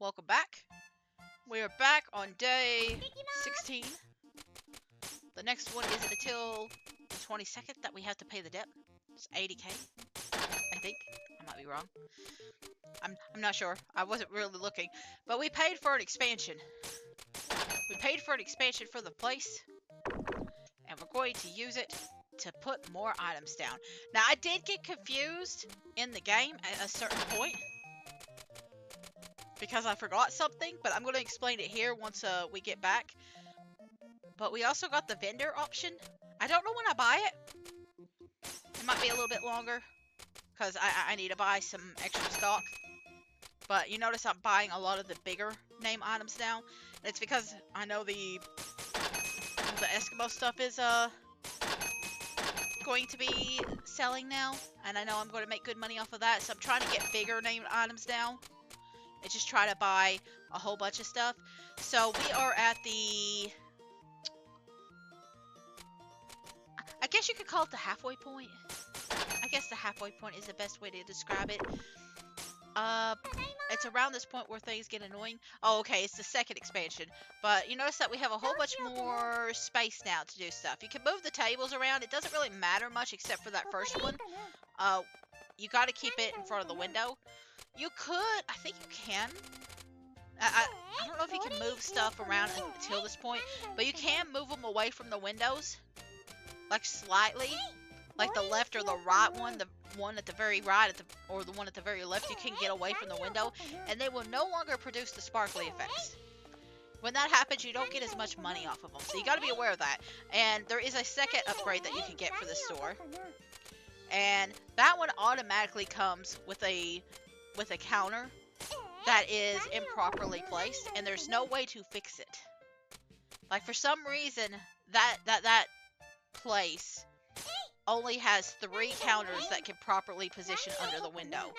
welcome back. We are back on day 16. The next one isn't until the 22nd that we have to pay the debt. It's 80k, I think. I might be wrong. I'm not sure. I wasn't really looking. But we paid for an expansion. We paid for an expansion for the place. And we're going to use it to put more items down. Now, I did get confused in the game at a certain point. Because I forgot something, but I'm going to explain it here once we get back. But we also got the vendor option. I don't know when I buy it. It might be a little bit longer, because I need to buy some extra stock. But you notice I'm buying a lot of the bigger name items now. And it's because I know the Eskimo stuff is going to be selling now. And I know I'm going to make good money off of that. So I'm trying to get bigger named items now. And just try to buy a whole bunch of stuff. So we are at the... I guess you could call it the halfway point. I guess the halfway point is the best way to describe it. It's around this point where things get annoying. Oh, okay, it's the second expansion. But you notice that we have a whole bunch more space now to do stuff. You can move the tables around. It doesn't really matter much except for that first one. You got to keep it in front of the window. You could, I think you can. I don't know if you can move stuff around until this point, but you can move them away from the windows, like slightly, like the left or the right one, the one at the very right or the one at the very left. You can get away from the window, and they will no longer produce the sparkly effects. When that happens, you don't get as much money off of them, so you got to be aware of that. And there is a second upgrade that you can get for the store, and that one automatically comes with a counter that is improperly placed, and there's no way to fix it. Like, for some reason, that place only has 3 counters that can properly position under the window.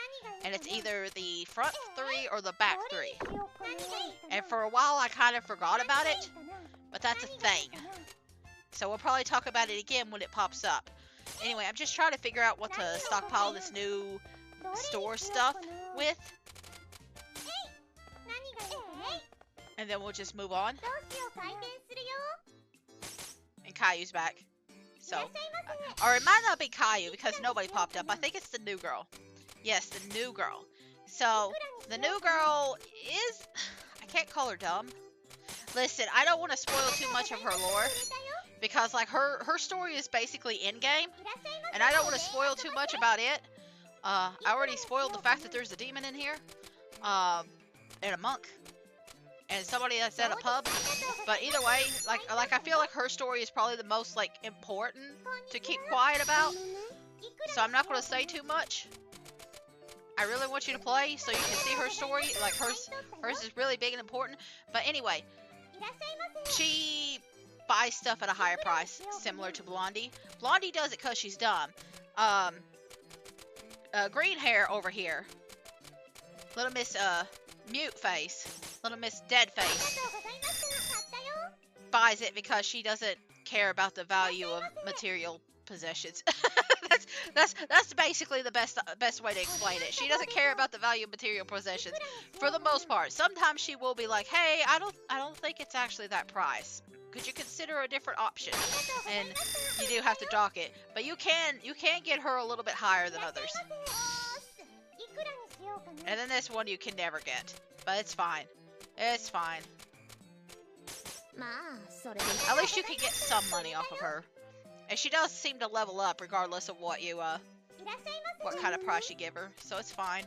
And it's either the front 3 or the back 3. And for a while, I kind of forgot about it, but that's a thing. So we'll probably talk about it again when it pops up. Anyway, I'm just trying to figure out what to stockpile this new store stuff with, and then we'll just move on. And Caillou's back, so or it might not be Caillou because nobody popped up. I think it's the new girl. Yes, the new girl. So the new girl is, I can't call her dumb. Listen, I don't want to spoil too much of her lore, because like her story is basically in game, and I don't want to spoil too much about it. I already spoiled the fact that there's a demon in here, and a monk, and somebody that's at a pub. But either way, like I feel like her story is probably the most like important to keep quiet about. So I'm not going to say too much. I really want you to play so you can see her story. Like hers is really big and important. But anyway, she buys stuff at a higher price, similar to Blondie. Blondie does it because she's dumb. Green hair over here, little Miss Mute Face, little Miss Dead Face, buys it because she doesn't care about the value of material possessions. that's basically the best way to explain it. She doesn't care about the value of material possessions for the most part. Sometimes she will be like, "Hey, I don't think it's actually that price. Could you consider a different option?" And you do have to dock it, but you can get her a little bit higher than others. And then this one you can never get, but it's fine. It's fine. At least you can get some money off of her, and she does seem to level up regardless of what you what kind of price you give her, so it's fine.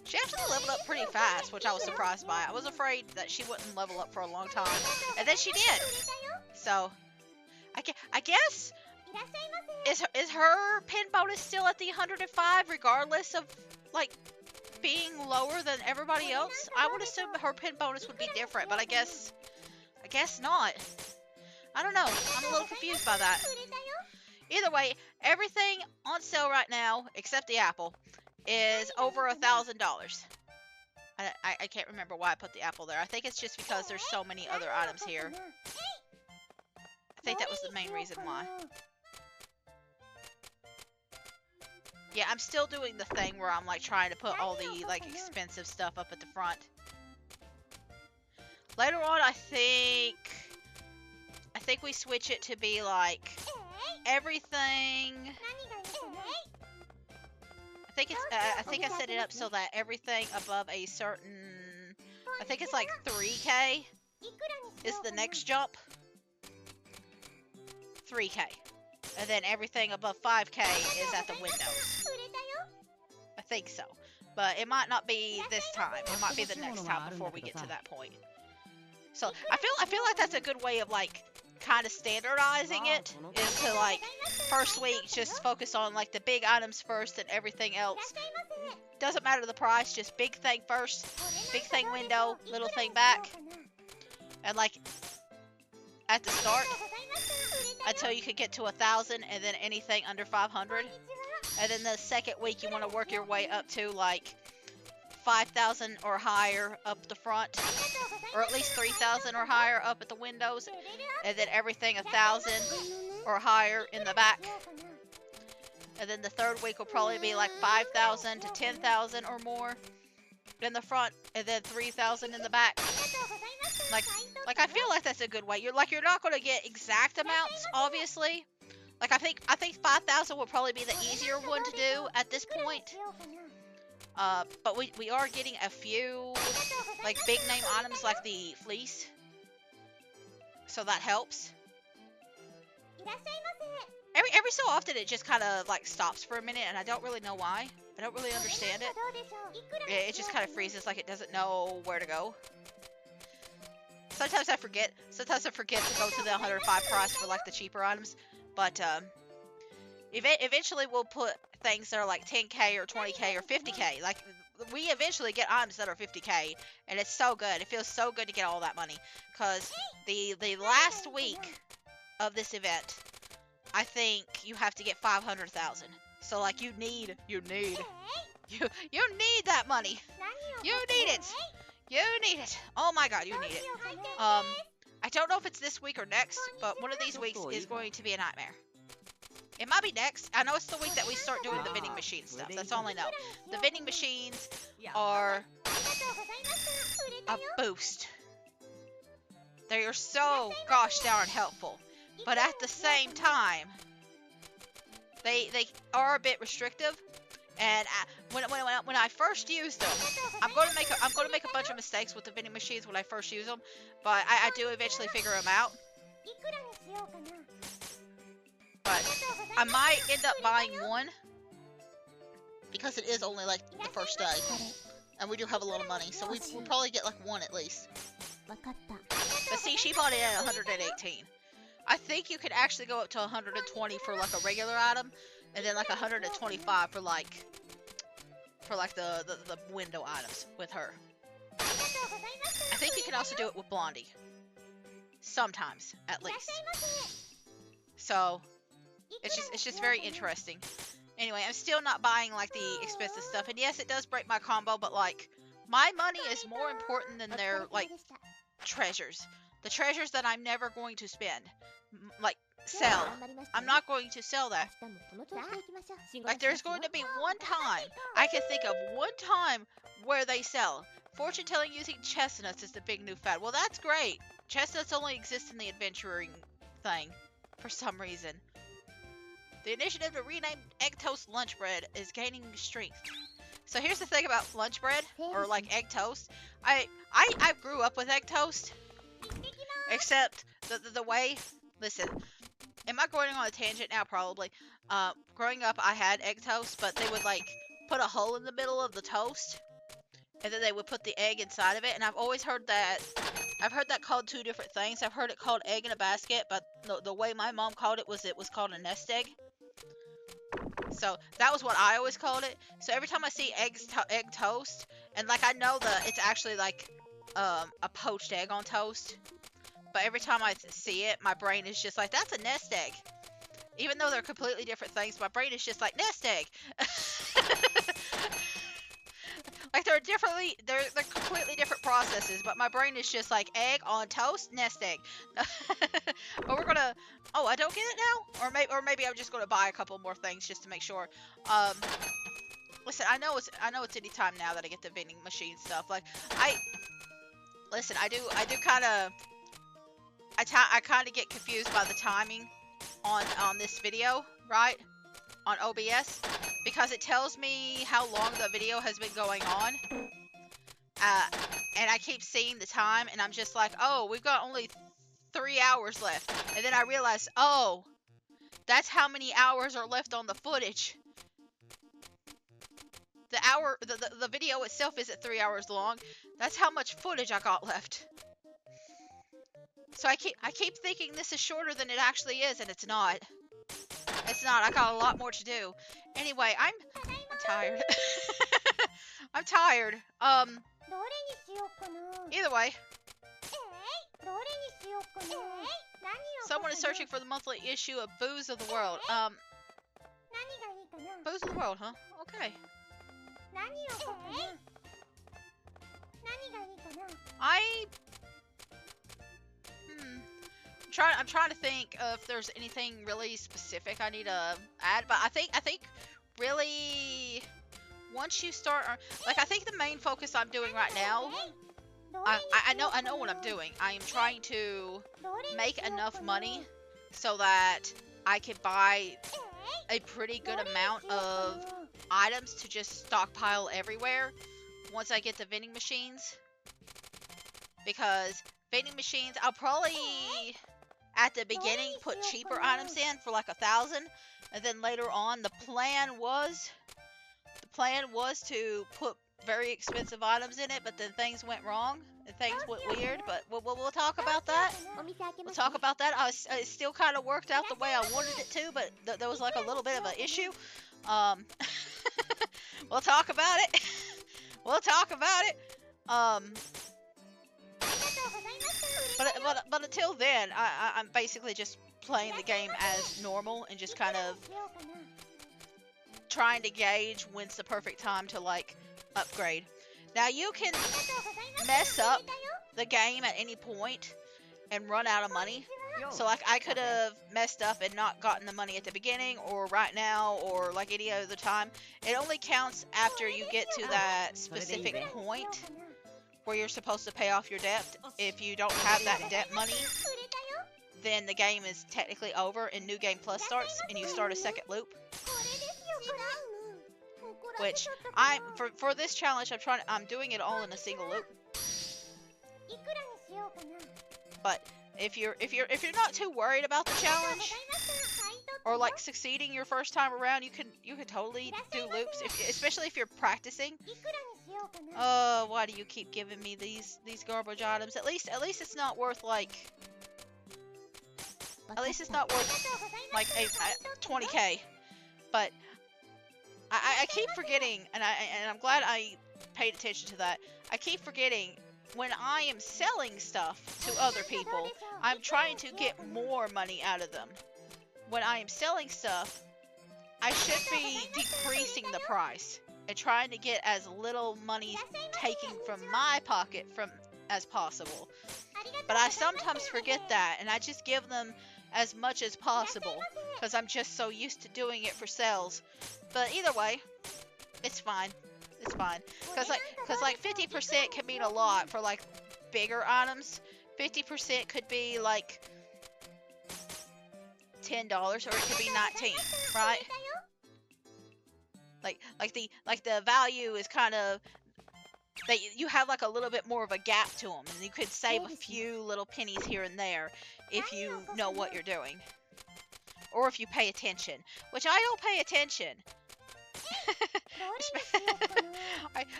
She actually leveled up pretty fast, which I was surprised by. I was afraid that she wouldn't level up for a long time, and then she did. So, I guess, is her pin bonus still at the 105, regardless of, like, being lower than everybody else? I would assume her pin bonus would be different, but I guess not. I don't know. I'm a little confused by that. Either way, everything on sale right now, except the apple, is over $1,000. I can't remember why I put the apple there. I think it's just because there's so many other items here. I think that was the main reason why. Yeah, I'm still doing the thing where I'm like trying to put all the like expensive stuff up at the front. Later on, I think we switch it to be like everything. I think I set it up so that everything above a certain, I think it's like 3K is the next jump. 3K. And then everything above 5K is at the windows. I think so. But it might not be this time. It might be the next time before we get to that point. So I feel like that's a good way of like kind of standardizing it, is to like first week just focus on like the big items first and everything else. Doesn't matter the price, just big thing first, big thing window, little thing back. And like at the start until you could get to 1,000 and then anything under 500. And then the second week you want to work your way up to like 5,000 or higher up the front, or at least 3,000 or higher up at the windows, and then everything 1,000 or higher in the back. And then the third week will probably be like 5,000 to 10,000 or more in the front, and then 3,000 in the back. Like I feel like that's a good way. You're not going to get exact amounts, obviously. Like I think 5,000 will probably be the easier one to do at this point. But we are getting a few like big name items like the fleece, so that helps. Every so often it just kind of like stops for a minute, and I don't really know why. I don't really understand it. It just kind of freezes, like it doesn't know where to go. Sometimes I forget to go to the 105 price for like the cheaper items, but eventually we'll put things that are like 10K or 20K or 50K. Like we eventually get items that are 50K, and it's so good. It feels so good to get all that money, cause the last week of this event, I think you have to get 500,000. So like you need that money. You need it. You need it. Oh my god, you need it. I don't know if it's this week or next, but one of these weeks is going to be a nightmare. It might be next. I know it's the week that we start doing the vending machine stuff. That's all I know. The vending machines are a boost. They are so gosh darn helpful. But at the same time, they are a bit restrictive. And when I first used them, I'm going to make a bunch of mistakes with the vending machines when I first use them, but I do eventually figure them out. But I might end up buying one because it is only like the first day, and we do have a lot of money, so we'll probably get like one at least. But see, she bought it at 118. I think you could actually go up to 120 for like a regular item, and then like 125 for like the window items with her. I think you can also do it with Blondie. Sometimes, at least. So it's just very interesting. Anyway, I'm still not buying like the expensive stuff, and yes, it does break my combo, but like my money is more important than their like treasures. The treasures that I'm never going to spend, like sell. I'm not going to sell that. Like there's going to be one time, I can think of one time where they sell. Fortune telling using chestnuts is the big new fad. Well, that's great. Chestnuts only exist in the adventuring thing for some reason. The initiative to rename egg toast lunch bread is gaining strength. So here's the thing about lunch bread, or like egg toast. I grew up with egg toast, except the way, listen, am I going on a tangent now? Probably. Growing up, I had egg toast, but they would like put a hole in the middle of the toast, and then they would put the egg inside of it. And I've always heard that. I've heard that called two different things. I've heard it called egg in a basket, but the way my mom called it was called a nest egg. So that was what I always called it. So every time I see egg toast, and like I know that it's actually like a poached egg on toast, but every time I see it, my brain is just like, that's a nest egg. Even though they're completely different things, my brain is just like, nest egg. Like they're completely different processes, but my brain is just like egg on toast, nest egg. But we're gonna, oh, I don't get it now, or maybe I'm just gonna buy a couple more things just to make sure. Listen, I know it's any time now that I get the vending machine stuff. Like Listen, I do kind of, I kind of get confused by the timing on this video, right? On OBS, because it tells me how long the video has been going on. And I keep seeing the time, and I'm just like, oh, we've got only 3 hours left. And then I realize, oh, that's how many hours are left on the footage. The video itself isn't 3 hours long. That's how much footage I got left. So I keep thinking this is shorter than it actually is, and it's not. It's not. I got a lot more to do. Anyway, I'm tired. I'm tired. Either way. Someone is searching for the monthly issue of Booze of the World. Booze of the World, huh? Okay. I'm trying to think if there's anything really specific I need to add, but I think really once you start, like, I think the main focus I'm doing right now, I know what I'm doing. I am trying to make enough money so that I can buy a pretty good amount of items to just stockpile everywhere once I get the vending machines. Because vending machines, I'll probably at the beginning put cheaper items in for like 1,000, and then later on the plan was to put very expensive items in it, but then things went wrong and things went weird. But we'll talk about that. We'll talk about that. It still kind of worked out the way I wanted it to, but there was like a little bit of an issue. We'll talk about it. We'll talk about it. But until then, I'm basically just playing the game as normal and just kind of trying to gauge when's the perfect time to, like, upgrade. Now, you can mess up the game at any point and run out of money. So, like, I could have messed up and not gotten the money at the beginning, or right now, or like any other time. It only counts after you get to that specific point where you're supposed to pay off your debt. If you don't have that debt money, then the game is technically over and New Game Plus starts and you start a second loop. Which for this challenge I'm doing it all in a single loop. But if you're not too worried about the challenge or like succeeding your first time around, you can totally do loops, especially if you're practicing. Why do you keep giving me these garbage items? At least it's not worth like 20k. But I keep forgetting, and I'm glad I paid attention to that. I keep forgetting when I am selling stuff to other people, I'm trying to get more money out of them. When I am selling stuff, I should be decreasing the price and trying to get as little money taken from my pocket as possible. But I sometimes forget that, and I just give them as much as possible because I'm just so used to doing it for sales. But either way, it's fine. It's fine. Because like 50% can mean a lot for like bigger items. 50% could be like $10 or it could be 19, right? Like the value is kind of that you have like a little bit more of a gap to them, and you could save a few little pennies here and there if you know what you're doing, or if you pay attention, which I don't pay attention.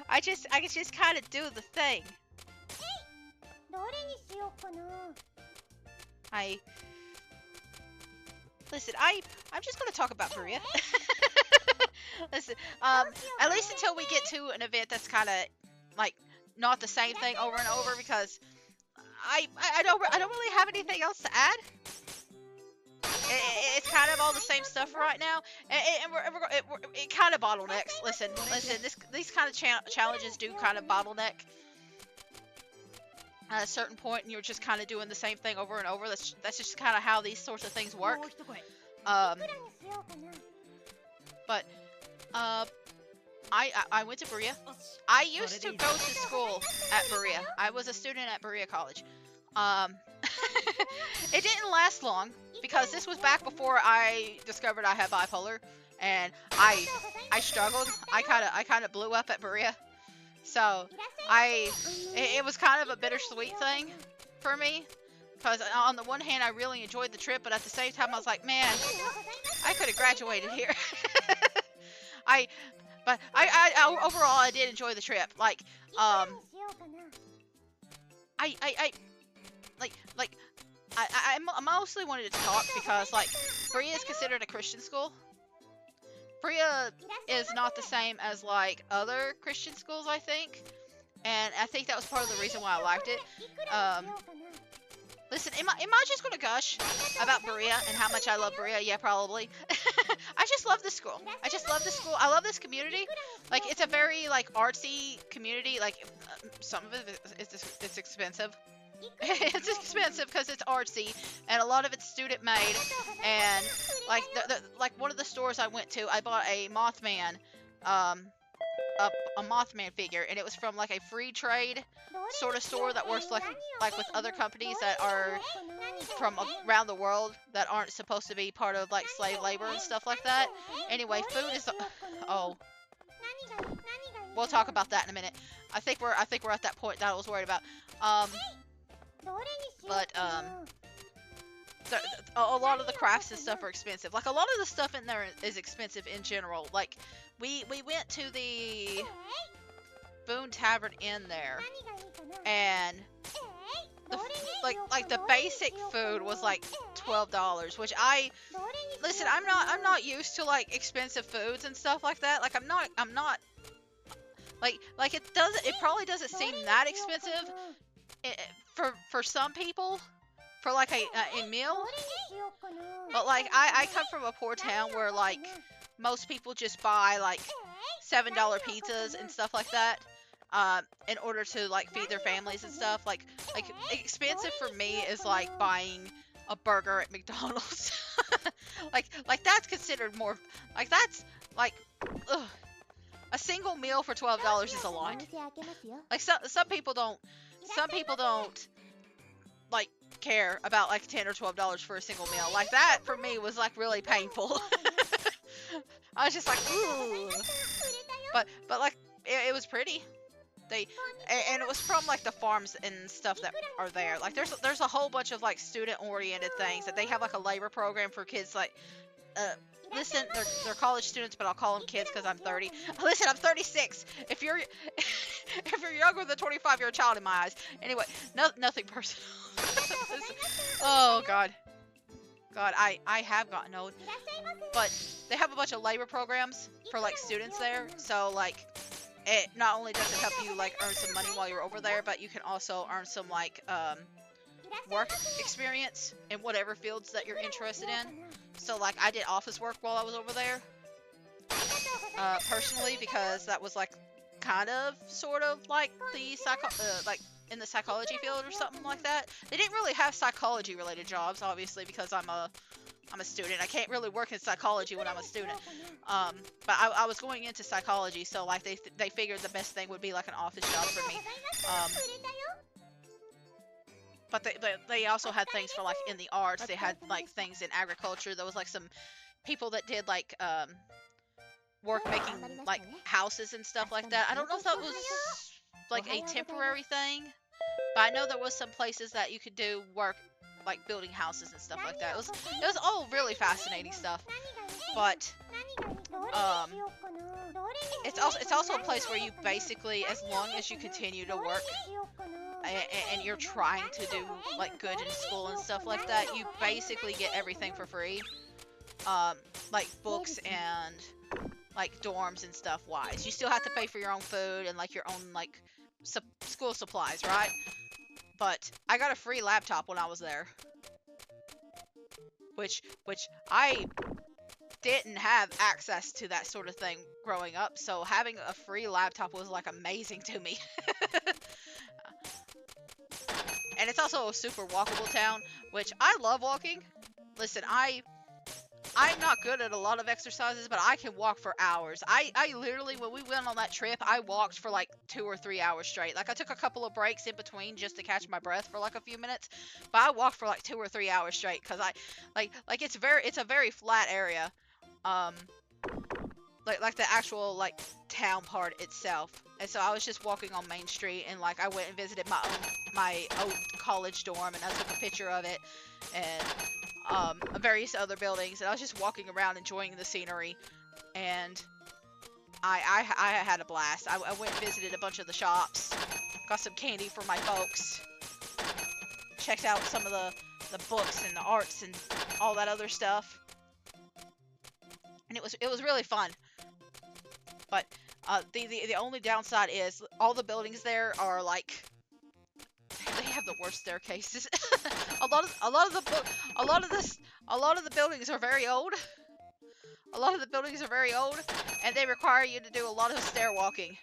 I just kind of do the thing. Listen, I'm just gonna talk about Maria. Listen, at least until we get to an event that's kind of like not the same thing over and over, because I don't really have anything else to add. It's kind of all the same stuff right now, and it kind of bottlenecks. Listen, these kind of challenges do kind of bottleneck at a certain point, and you're just kind of doing the same thing over and over. That's just kind of how these sorts of things work. But I went to Berea. I used to go to school at Berea. I was a student at Berea College. Um, it didn't last long because this was back before I discovered I had bipolar, and I struggled. I kind of blew up at Berea. So it was kind of a bittersweet thing for me. Because on the one hand, I really enjoyed the trip, but at the same time, I was like, man, I could have graduated here. I, overall, I did enjoy the trip. Like, I like, I mostly wanted to talk because, like, Berea is considered a Christian school. Berea is not the same as, like, other Christian schools, I think. And I think that was part of the reason why I liked it. Listen, am I just gonna gush about Berea and how much I love Berea? Yeah, probably. I just love this school. I just love this school. I love this community. Like, it's a very, like, artsy community. Like, some of it it's expensive. It's expensive because it's artsy, and a lot of it's student made. And like like one of the stores I went to, I bought a Mothman, a Mothman figure, and it was from like a free trade sort of store that works like with other companies that are from around the world that aren't supposed to be part of like slave labor and stuff like that. Anyway, food is oh, we'll talk about that in a minute. I think we're at that point that I was worried about. But a lot of the crafts and stuff are expensive. Like, a lot of the stuff in there is expensive in general. Like, we went to the Boone Tavern Inn there, and the basic food was like $12, which listen, I'm not used to like expensive foods and stuff like that. Like, I'm not like it probably doesn't seem that expensive for some people for like a meal, but like I come from a poor town where like most people just buy like $7 pizzas and stuff like that in order to like feed their families and stuff. Like expensive for me is like buying a burger at McDonald's. like that's considered more, like that's like, ugh. A single meal for $12 is a lot. Like some people don't like care about like $10 or $12 for a single meal. Like, that for me was like really painful. I was just like, ooh. But like it was pretty. And it was from like the farms and stuff that are there. Like, there's a whole bunch of like student oriented things that they have, like a labor program for kids. Like, listen, they're college students, but I'll call them kids because I'm 30. Listen, I'm 36. If you're younger than 25, you're a child in my eyes. Anyway, nothing personal. Oh God, I have gotten old. But they have a bunch of labor programs for like students there. So like, it not only does it help you like earn some money while you're over there, but you can also earn some like work experience in whatever fields that you're interested in. So like, I did office work while I was over there, personally, because that was like kind of sort of like the like in the psychology field or something like that. They didn't really have psychology related jobs, obviously, because I'm a student. I can't really work in psychology when I'm a student. But I was going into psychology, so like they figured the best thing would be like an office job for me. But they also had things for like in the arts. They had like things in agriculture. There was like some people that did like work making like houses and stuff like that. I don't know if that was like a temporary thing, but I know there was some places that you could do work like building houses and stuff like that. It was all really fascinating stuff. But it's also a place where you basically, as long as you continue to work and you're trying to do like good in school and stuff like that, you basically get everything for free. Like books and like dorms and stuff wise. You still have to pay for your own food and like your own like school supplies, right? But I got a free laptop when I was there, which I didn't have access to that sort of thing growing up, so having a free laptop was like amazing to me. And it's also a super walkable town, which I love walking. Listen, I'm not good at a lot of exercises, but I can walk for hours. I literally, when we went on that trip, I walked for like 2 or 3 hours straight. Like I took a couple of breaks in between just to catch my breath for like a few minutes, but I walked for like 2 or 3 hours straight because I, like it's a very flat area, um, like the actual like town part itself. And so I was just walking on Main Street, and like I went and visited my old college dorm, and I took a picture of it, and various other buildings, and I was just walking around enjoying the scenery, and I had a blast. I went and visited a bunch of the shops, got some candy for my folks, checked out some of the books and the arts and all that other stuff, and it was really fun. But the only downside is all the buildings there are like, they have the worst staircases. a lot of the buildings are very old. A lot of the buildings are very old, and they require you to do a lot of stair walking,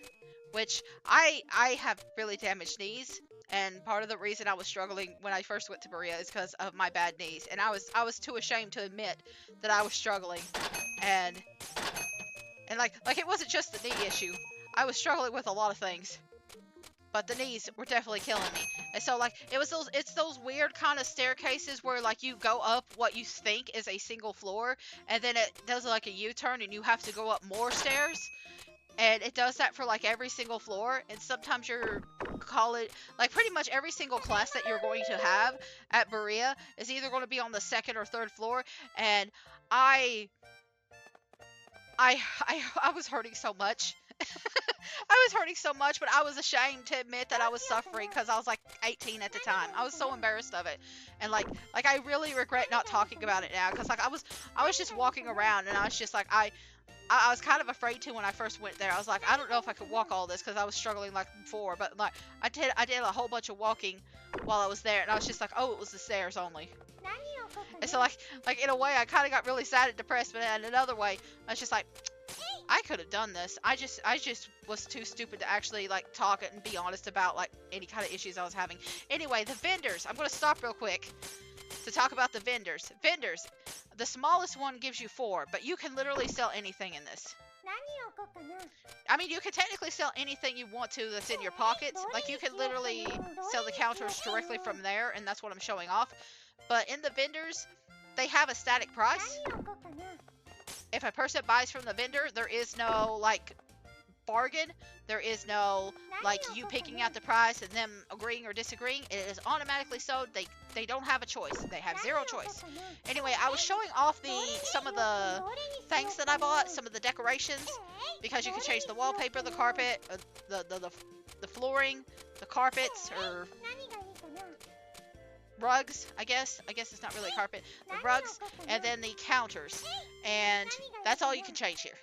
which I have really damaged knees, and part of the reason I was struggling when I first went to Berea is because of my bad knees, and I was too ashamed to admit that I was struggling, and like it wasn't just the knee issue. I was struggling with a lot of things, but the knees were definitely killing me. And so like it's those weird kind of staircases where like you go up what you think is a single floor, and then it does like a U-turn and you have to go up more stairs. And it does that for like every single floor, and sometimes your college, like pretty much every single class that you're going to have at Berea is either going to be on the second or third floor, and I I was hurting so much. I was hurting so much, but I was ashamed to admit that I was suffering because I was like 18 at the time. I was so embarrassed of it, and like I really regret not talking about it now, because like I was just walking around, and I was just like I was kind of afraid to when I first went there. I was like, I don't know if I could walk all this because I was struggling like before, but like I did a whole bunch of walking while I was there, and I was just like, oh, it was the stairs only. And so like in a way I kind of got really sad and depressed, but in another way I was just like, I could have done this. I just was too stupid to actually like talk it and be honest about like any kind of issues I was having. Anyway, the vendors. I'm going to stop real quick to talk about the vendors. Vendors. The smallest one gives you 4, but you can literally sell anything in this. I mean, you can technically sell anything you want to that's in your pockets. Like, you can literally sell the counters directly from there, and that's what I'm showing off. But in the vendors, they have a static price. If a person buys from the vendor, there is no, like, bargain. There is no, like, you picking out the price and them agreeing or disagreeing. It is automatically sold. They don't have a choice. They have zero choice. Anyway, I was showing off some of the things that I bought, some of the decorations, because you can change the wallpaper, the carpet, the flooring, the carpets, or rugs, I guess it's not really carpet, the rugs, and then the counters, and that's all you can change here.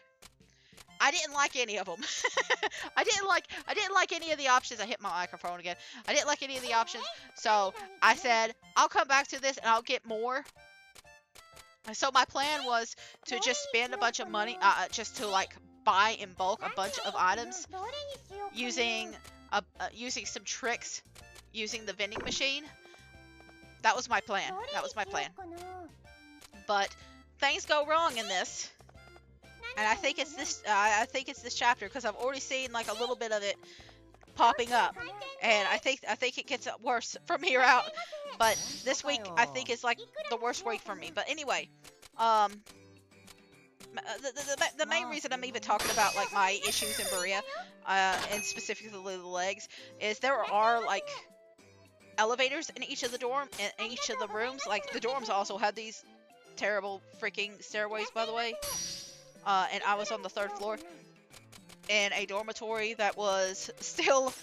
I didn't like any of them. I didn't like any of the options. I hit my microphone again. I didn't like any of the options, so I said I'll come back to this and I'll get more. So my plan was to just spend a bunch of money, just to like buy in bulk a bunch of items, using some tricks, using the vending machine. That was my plan. But things go wrong in this. And I think it's this chapter, because I've already seen like a little bit of it popping up, and I think it gets worse from here out. But this week I think is like the worst week for me. But anyway, the main reason I'm even talking about like my issues in Berea, and specifically the legs, is there are like elevators in each of the in each of the rooms. Like the dorms also had these terrible freaking stairways, by the way. And I was on the 3rd floor in a dormitory that was still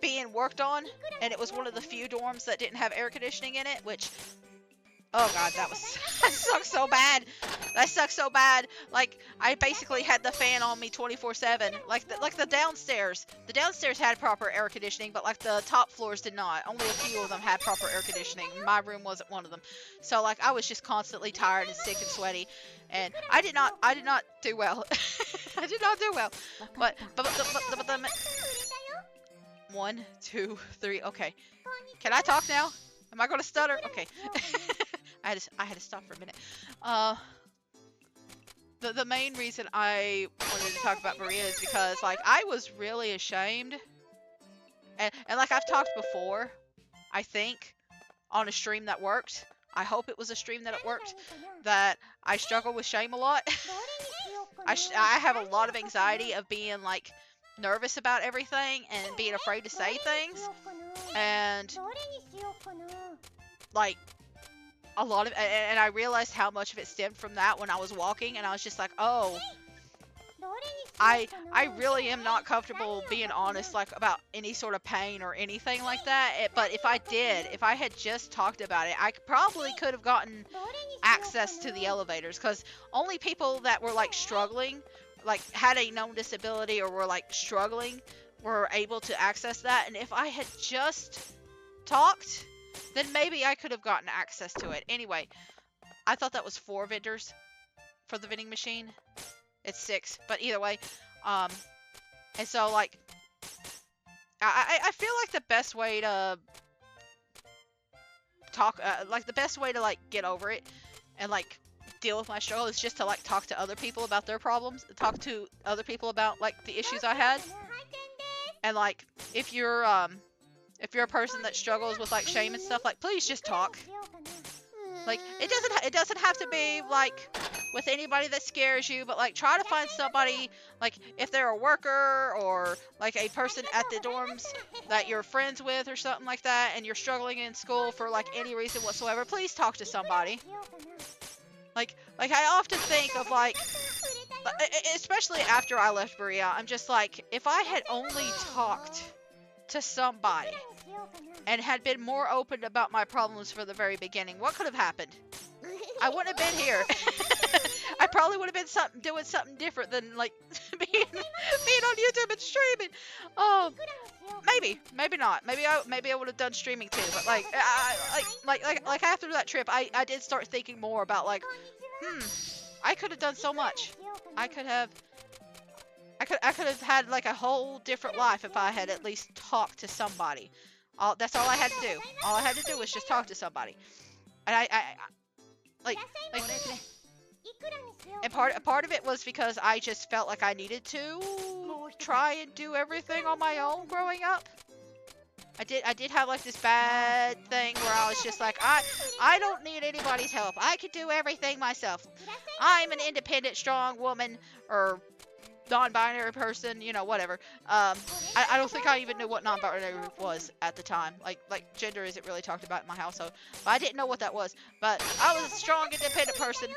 being worked on, and it was one of the few dorms that didn't have air conditioning in it, which, oh god, that sucked so bad. That sucked so bad. Like, I basically had the fan on me 24/7. Like the downstairs. The downstairs had proper air conditioning, but like the top floors did not. Only a few of them had proper air conditioning. My room wasn't one of them. So like I was just constantly tired and sick and sweaty, and I did not do well. I did not do well. But the 1, 2, 3. Okay. Can I talk now? Am I gonna stutter? Okay. I had to stop for a minute. the main reason I wanted to talk about Maria is because, like, I was really ashamed. And like I've talked before, I think, on a stream that worked. I hope it was a stream that it worked. That I struggle with shame a lot. I have a lot of anxiety of being, like, nervous about everything and being afraid to say things. And, like, a lot of, and I realized how much of it stemmed from that when I was walking, and I was just like, oh, I really am not comfortable being honest, like, about any sort of pain or anything like that. But if I had just talked about it, I probably could have gotten access to the elevators, because only people that were, like, struggling, like, had a known disability or were, like, struggling, were able to access that. And if I had just talked, then maybe I could have gotten access to it. Anyway, I thought that was 4 vendors for the vending machine. It's 6, but either way, and so, like, I feel like the best way to talk, like, the best way to, like, get over it and, like, deal with my struggle is just to, like, talk to other people about their problems, talk to other people about, like, the issues I had. And, like, if you're a person that struggles with, like, shame and stuff, like, please just talk. Like, it doesn't have to be, like, with anybody that scares you, but, like, try to find somebody, like, if they're a worker or, like, a person at the dorms that you're friends with or something like that, and you're struggling in school for, like, any reason whatsoever, please talk to somebody. Like I often think of, like, especially after I left Berea, I'm just like, if I had only talked to somebody and had been more open about my problems for the very beginning, what could have happened? I wouldn't have been here. I probably would have been doing something different than, like, being on YouTube and streaming. Oh, maybe not. Maybe I would have done streaming too. But, like, like after that trip, I did start thinking more about, like, I could have done so much. I could have had, like, a whole different life if I had at least talked to somebody. That's all I had to do. All I had to do was just talk to somebody. And and part of it was because I just felt like I needed to try and do everything on my own growing up. I did have, like, this bad thing where I was just like, I don't need anybody's help. I can do everything myself. I'm an independent, strong woman, or non-binary person, you know, whatever. I don't think I even knew what non-binary was at the time. Like gender isn't really talked about in my household. But I didn't know what that was. But I was a strong, independent person.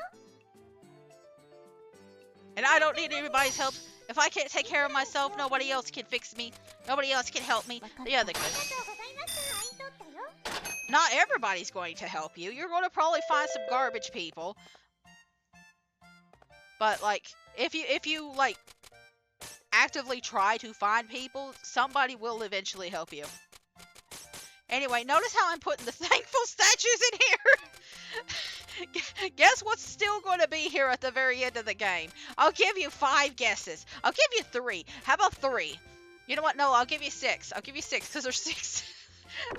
And I don't need anybody's help. If I can't take care of myself, nobody else can fix me. Nobody else can help me. Yeah, they could. Not everybody's going to help you. You're going to probably find some garbage people. But, like, if you like, actively try to find people, somebody will eventually help you. Anyway, notice how I'm putting the thankful statues in here? Guess what's still going to be here at the very end of the game? I'll give you 5 guesses. I'll give you 3. How about 3? You know what? No, I'll give you 6. I'll give you 6 because there's 6.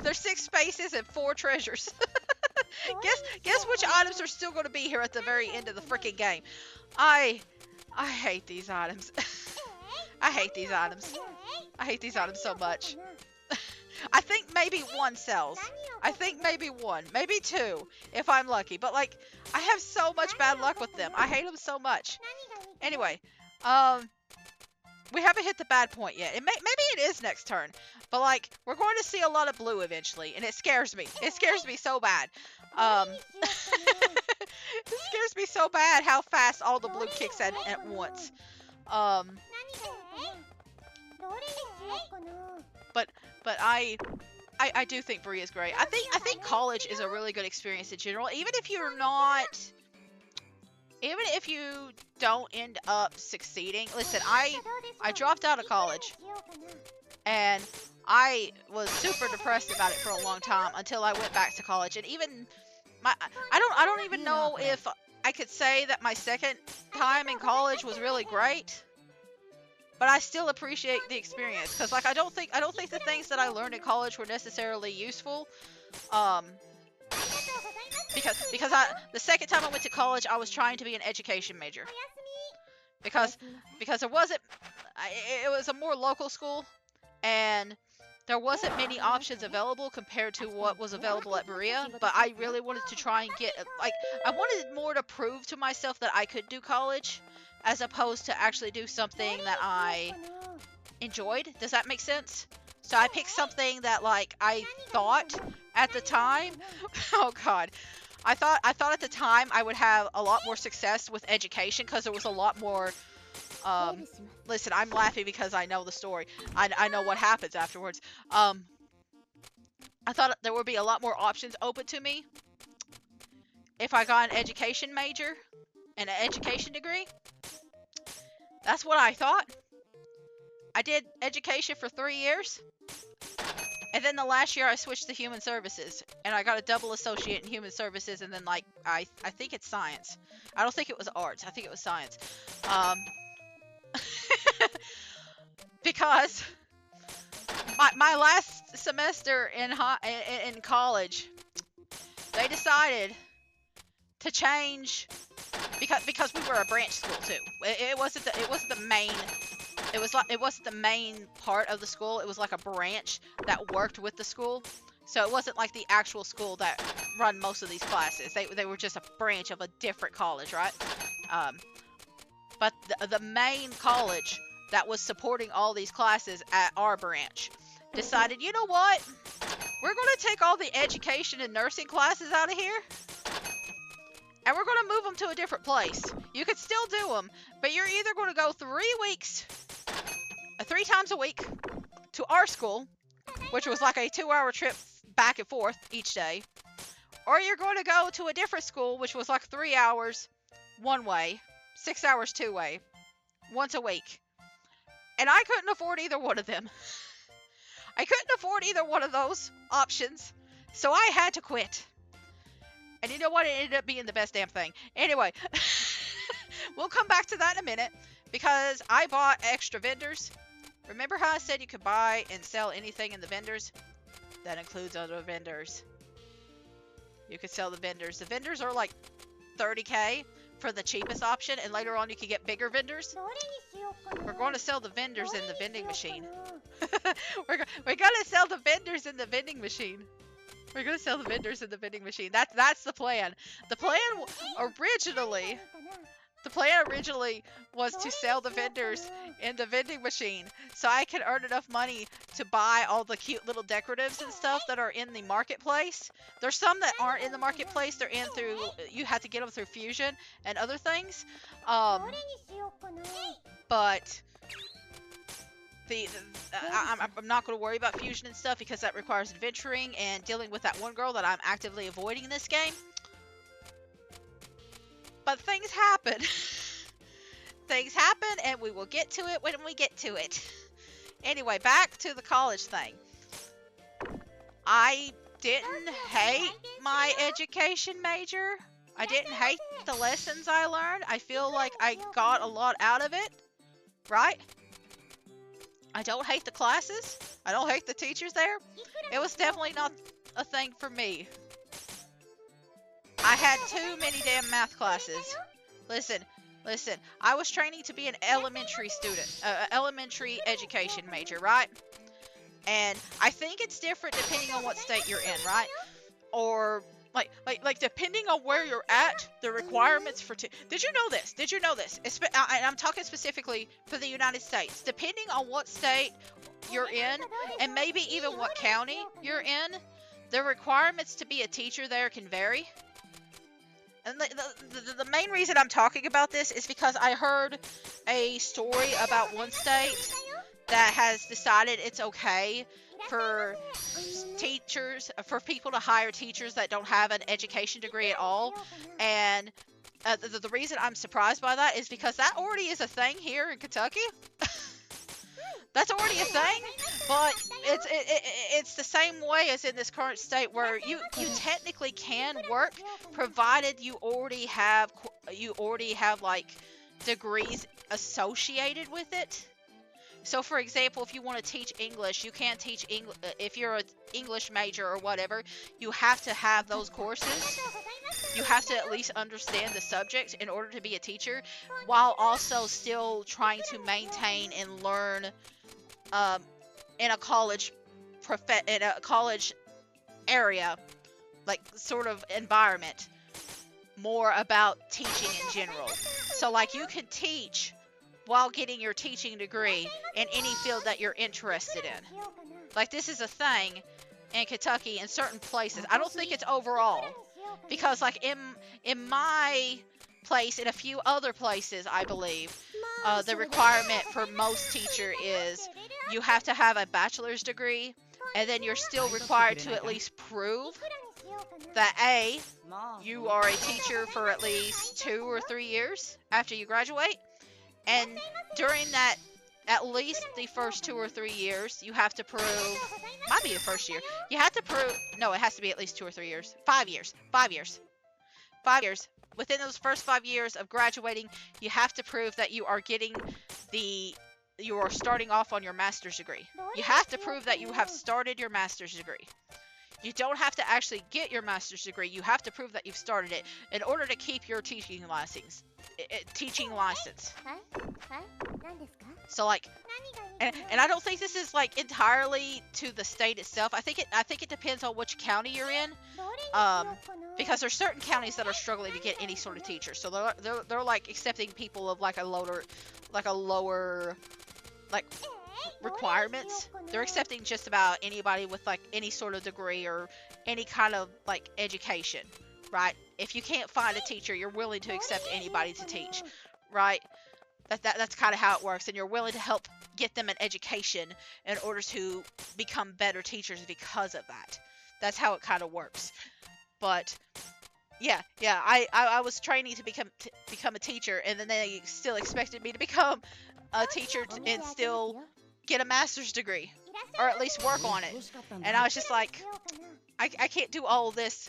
There's 6 spaces and 4 treasures. Guess which items are still going to be here at the very end of the freaking game? I hate these items. I hate these items. I hate these items so much. I think maybe 1 sells. I think maybe 1. Maybe 2, if I'm lucky. But, like, I have so much bad luck with them. I hate them so much. Anyway, we haven't hit the bad point yet. Maybe it is next turn. But, like, we're going to see a lot of blue eventually. And it scares me. It scares me so bad. It scares me so bad how fast all the blue kicks at once. But I do think Bree is great. I think college is a really good experience in general. Even if you don't end up succeeding. Listen, I dropped out of college, and I was super depressed about it for a long time until I went back to college. And even I don't even know if I could say that my second time in college was really great. But I still appreciate the experience, because, like, I don't think the things that I learned in college were necessarily useful. Because the second time I went to college, I was trying to be an education major. because there wasn't. It was a more local school, and there wasn't many options available compared to what was available at Berea. But I really wanted to try and get like I wanted more to prove to myself that I could do college, as opposed to actually do something that I enjoyed. Does that make sense? So I picked something that like I thought at the time. Oh God. I thought at the time I would have a lot more success with education because there was a lot more. Listen, I'm laughing because I know the story. I know what happens afterwards. I thought there would be a lot more options open to me if I got an education major and an education degree. That's what I thought. I did education for 3 years. And then the last year I switched to human services, and I got a double associate in human services, and then like I think it's science. I don't think it was arts. I think it was science. Because my last semester in college, they decided to change because we were a branch school too. It wasn't the main. It wasn't the main part of the school. It was like a branch that worked with the school. So it wasn't like the actual school that run most of these classes. They were just a branch of a different college, right? But the main college that was supporting all these classes at our branch decided, you know what? We're going to take all the education and nursing classes out of here, and we're going to move them to a different place. You could still do them, but you're either going to go 3 times a week to our school, which was like a 2-hour trip back and forth each day, or you're going to go to a different school, which was like 3 hours one way, 6 hours two way, once a week. And I couldn't afford either one of them. I couldn't afford either one of those options, so I had to quit. And you know what? It ended up being the best damn thing. Anyway, we'll come back to that in a minute, because I bought extra vendors. Remember how I said you could buy and sell anything in the vendors? That includes other vendors. You could sell the vendors. The vendors are like 30k for the cheapest option, and later on you can get bigger vendors. We're going to sell the vendors in the vending machine. we're going to sell the vendors in the vending machine. We're going to sell the vendors in the vending machine. That's the plan. The plan originally was to sell the vendors in the vending machine, so I could earn enough money to buy all the cute little decoratives and stuff that are in the marketplace. There's some that aren't in the marketplace. They're in through, you have to get them through Fusion and other things. But I'm not going to worry about Fusion and stuff because that requires adventuring and dealing with that one girl that I'm actively avoiding in this game. But things happen. Things happen, and we will get to it when we get to it. Anyway, back to the college thing. I didn't hate my education major. I didn't hate the lessons I learned. I feel like I got a lot out of it, right? I don't hate the classes. I don't hate the teachers there. It was definitely not a thing for me. I had too many damn math classes. Listen. I was training to be an elementary student, elementary education major, right? And I think it's different depending on what state you're in, right? Or like depending on where you're at, the requirements for Did you know this? I'm talking specifically for the United States. Depending on what state you're in, and maybe even what county you're in, the requirements to be a teacher there can vary. And the main reason I'm talking about this is because I heard a story about one state that has decided it's okay for teachers, for people to hire teachers that don't have an education degree at all. And the reason I'm surprised by that is because that already is a thing here in Kentucky. That's already a thing, but it's the same way as in this current state where you technically can work provided you already have like degrees associated with it. So for example, if you want to teach English, you can't teach English if you're an English major or whatever. You have to have those courses. you have to at least understand the subject in order to be a teacher, while also still trying to maintain and learn um, in a college in a college area, like sort of environment, more about teaching in general. So like you can teach while getting your teaching degree in any field that you're interested in. Like this is a thing in Kentucky in certain places. I don't think it's overall, because like in my place, in a few other places, I believe the requirement for most teacher is you have to have a bachelor's degree, and then you're still required to at least prove that A, you are a teacher for at least 2 or 3 years after you graduate, and during that, at least the first 2 or 3 years, you have to prove, might be the first year, you have to prove, no, it has to be at least 2 or 3 years, 5 years, 5 years, 5 years. Within those first 5 years of graduating, you have to prove that you are you are starting off on your master's degree. You have to prove that you have started your master's degree. You don't have to actually get your master's degree. You have to prove that you've started it in order to keep your teaching license. So like, and I don't think this is like entirely to the state itself. I think it depends on which county you're in, because there's certain counties that are struggling to get any sort of teacher. So they're like accepting people of like a lower like requirements. They're accepting just about anybody with like any sort of degree or any kind of like education, right? If you can't find a teacher, you're willing to accept anybody to teach, right? That's kind of how it works, and you're willing to help get them an education in order to become better teachers because of that. That's how it kind of works. But yeah, I was training to become a teacher, and then they still expected me to become a teacher and still get a master's degree, or at least work on it. And I was just like, I can't do all this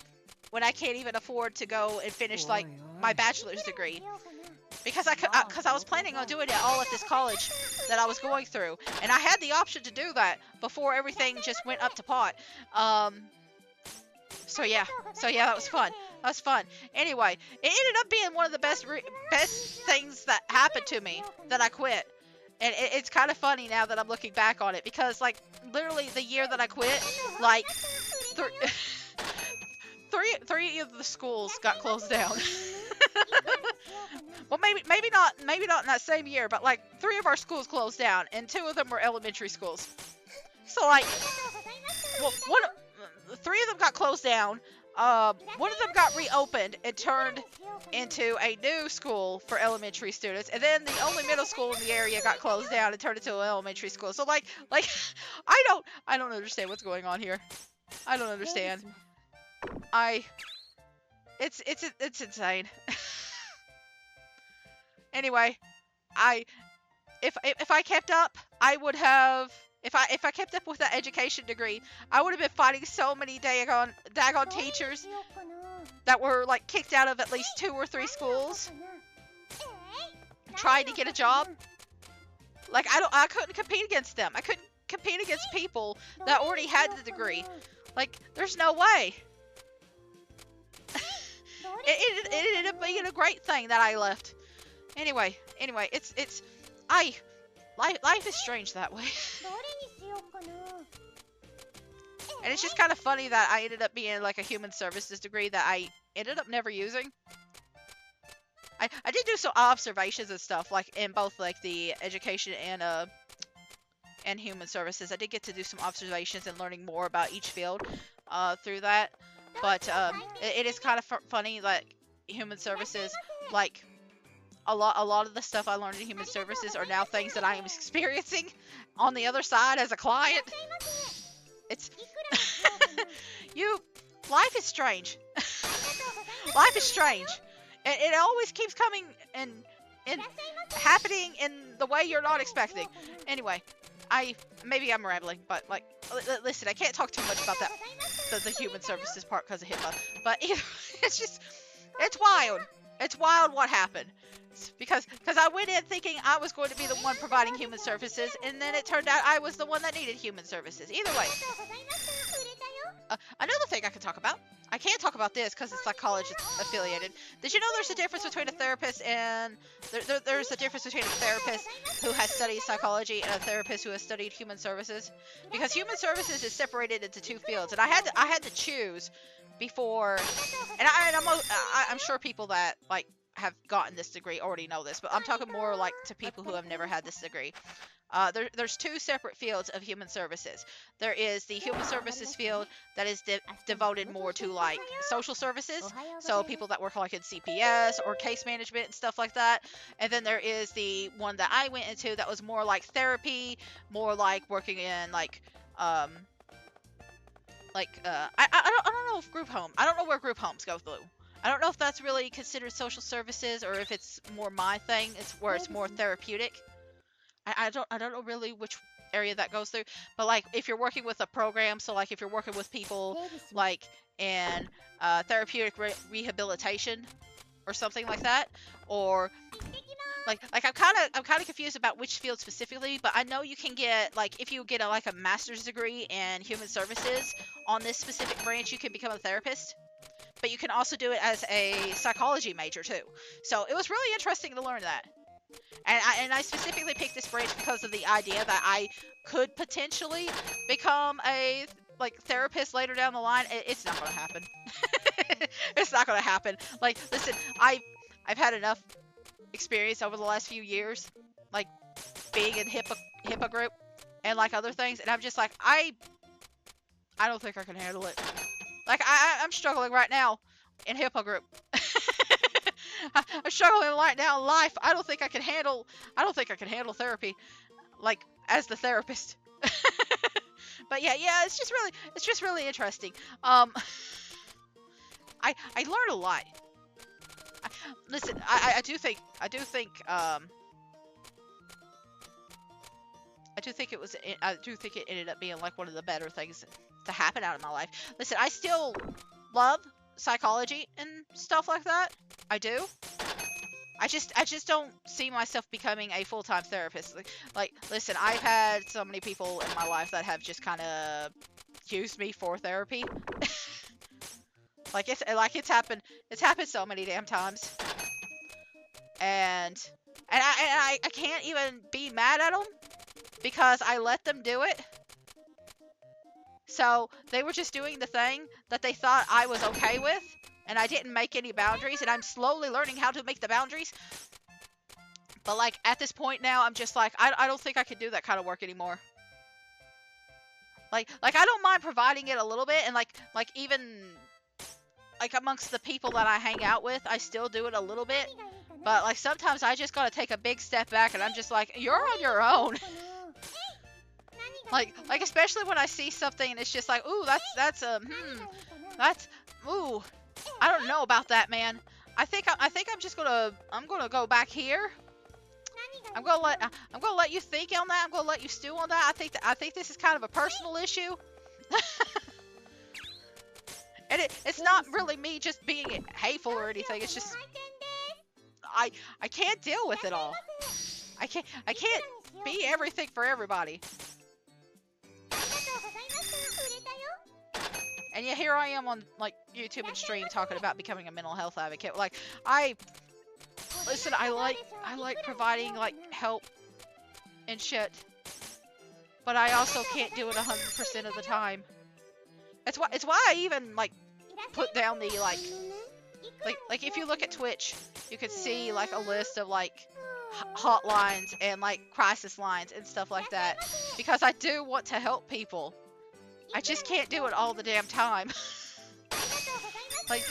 when I can't even afford to go and finish like my bachelor's degree, because I was planning on doing it all at this college that I was going through, and I had the option to do that before everything just went up to pot. So yeah, that was fun. Anyway, it ended up being one of the best things that happened to me that I quit. And it's kind of funny now that I'm looking back on it, because like literally the year that I quit, like three of the schools got closed down. Well, maybe not in that same year, but like 3 of our schools closed down, and 2 of them were elementary schools. So like, well, 3 of them got closed down. One of them got reopened and turned into a new school for elementary students, and then the only middle school in the area got closed down and turned into an elementary school. So like I don't understand what's going on here. I don't understand. It's insane. Anyway, if I kept up, I would have. If I kept up with that education degree, I would have been fighting so many daggone teachers that were like kicked out of at least 2 or 3 schools trying to get a job. Like I couldn't compete against them. I couldn't compete against people that already had the degree. Like there's no way. It ended up being a great thing that I left. Anyway, life is strange that way. And it's just kind of funny that I ended up being like a human services degree that I ended up never using. I did do some observations and stuff, like in both like the education and human services. I did get to do some observations and learning more about each field through that. But it is kind of funny that human services, like a lot of the stuff I learned in human services are now things that I am experiencing on the other side as a client. It's life is strange. Life is strange. It always keeps coming and happening in the way you're not expecting. Anyway, maybe I'm rambling, but like, listen, I can't talk too much about that, the human services part because of HIPAA. But it's wild. It's wild what happened. Because I went in thinking I was going to be the one providing human services, and then it turned out I was the one that needed human services. Either way. Another thing I could talk about. I can't talk about this because it's psychology affiliated. Did you know there's a difference between a therapist and there's a difference between a therapist who has studied psychology and a therapist who has studied human services? Because human services is separated into two fields, and I had to choose before. And I'm sure people that like have gotten this degree already know this, but I'm talking more like to people who have never had this degree. There's two separate fields of human services. There is the human services field that is devoted more to like social services, so people that work like in CPS or case management and stuff like that. And then there is the one that I went into that was more like therapy, more like working in I don't know if group home. I don't know where group homes go through. I don't know if that's really considered social services or if it's more my thing. It's where it's more therapeutic. I don't know really which area that goes through, but like if you're working with a program, so like if you're working with people like in therapeutic rehabilitation or something like that, or like I'm kind of confused about which field specifically, but I know you can get like if you get like a master's degree in human services on this specific branch, you can become a therapist. But you can also do it as a psychology major too. So it was really interesting to learn that. And I specifically picked this branch because of the idea that I could potentially become a like therapist later down the line. It's not gonna happen. It's not gonna happen. Like, listen, I've had enough experience over the last few years, like being in HIPAA group and like other things, and I'm just like I don't think I can handle it. Like I'm struggling right now in HIPAA group. I'm struggling right now in life. I don't think I can handle therapy, like as the therapist. But yeah, it's just really interesting. I learned a lot. Listen, I do think it ended up being like one of the better things to happen out of my life. Listen, I still love psychology and stuff like that. I do. I just don't see myself becoming a full-time therapist. Like, listen, I've had so many people in my life that have just kind of used me for therapy. It's happened so many damn times. And I can't even be mad at them because I let them do it. So they were just doing the thing that they thought I was okay with, and I didn't make any boundaries, and I'm slowly learning how to make the boundaries. But like at this point now, I'm just like I don't think I can do that kind of work anymore. Like I don't mind providing it a little bit, and like even like amongst the people that I hang out with, I still do it a little bit. But like sometimes I just gotta take a big step back, and I'm just like, you're on your own. Like especially when I see something and it's just like, ooh, that's ooh, I don't know about that, man. I think I'm just gonna go back here. I'm gonna let you think on that. I'm gonna let you stew on that. I think this is kind of a personal issue. And it's not really me just being hateful or anything. It's just I can't deal with it all. I can't be everything for everybody. And yeah, here I am on like YouTube and stream talking about becoming a mental health advocate. Like listen, I like providing like help and shit, but I also can't do it 100% of the time. It's why I even like put down the like if you look at Twitch, you could see like a list of like hotlines and like crisis lines and stuff like that, because I do want to help people. I just can't do it all the damn time. Like,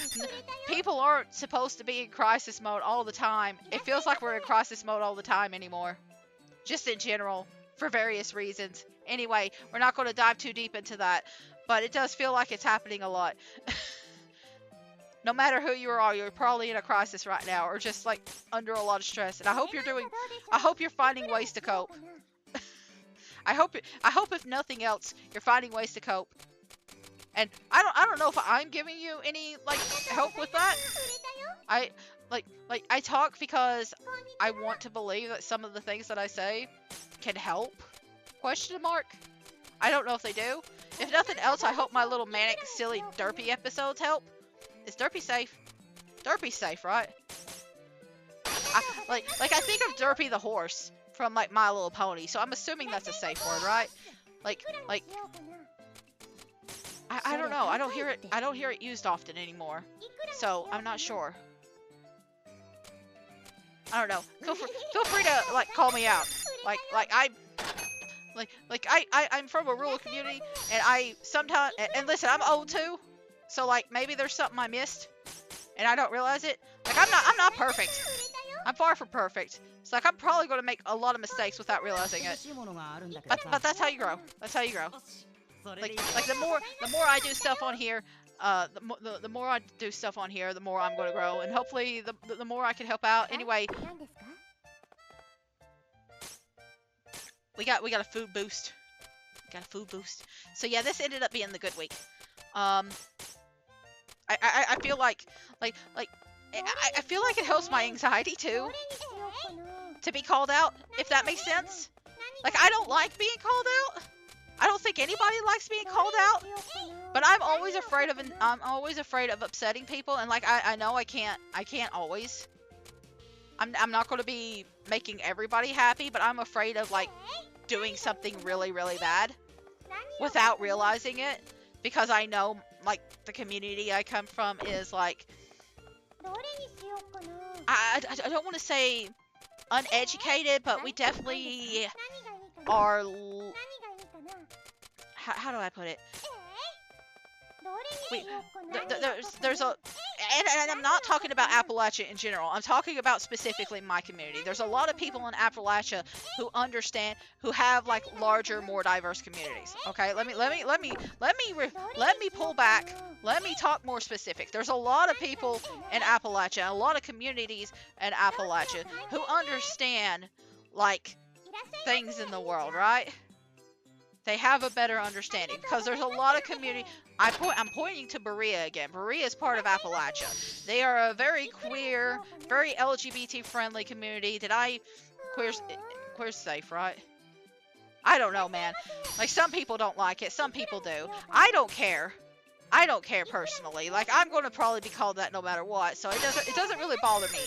people aren't supposed to be in crisis mode all the time. It feels like we're in crisis mode all the time anymore. Just in general, for various reasons. Anyway, we're not going to dive too deep into that, but it does feel like it's happening a lot. No matter who you are, you're probably in a crisis right now, or just like under a lot of stress. And I hope you're finding ways to cope. I hope if nothing else, you're finding ways to cope. And I don't know if I'm giving you any like help with that. I talk because I want to believe that some of the things that I say can help. Question mark. I don't know if they do. If nothing else, I hope my little manic, silly, derpy episodes help. Is derpy safe? Derpy's safe, right? Like I think of Derpy the horse from like My Little Pony, so I'm assuming that's a safe word, right? Like I don't know. I don't hear it used often anymore. So I'm not sure. I don't know. Feel free to like call me out. I'm from a rural community, and I sometimes and listen, I'm old too, so like maybe there's something I missed, and I don't realize it. Like I'm not perfect. I'm far from perfect. It's like I'm probably going to make a lot of mistakes without realizing it. But that's how you grow. That's how you grow. Like the more I do stuff on here, the more I do stuff on here, the more I'm going to grow, and hopefully the more I can help out. Anyway, we got a food boost. Got a food boost. So yeah, this ended up being the good week. I feel like I feel like it helps my anxiety too to be called out, if that makes sense. Like I don't like being called out. I don't think anybody likes being called out, but I'm always afraid of upsetting people, and like I know I can't always. I'm not going to be making everybody happy, but I'm afraid of like doing something really bad without realizing it, because I know like the community I come from is like I don't want to say uneducated, but we definitely are. How do I put it? There's a, and I'm not talking about Appalachia in general. I'm talking about specifically my community. There's a lot of people in Appalachia who understand, who have like larger, more diverse communities. Okay, let me pull back. Let me talk more specific. There's a lot of people in Appalachia, a lot of communities in Appalachia who understand like things in the world, right? They have a better understanding, because there's a lot of community. I'm pointing to Berea again. Berea is part of Appalachia. They are a very queer, very LGBT friendly community. Queer's safe, right? I don't know, man. Like some people don't like it, some people do. I don't care. I don't care personally. Like I'm going to probably be called that no matter what, so it doesn't really bother me.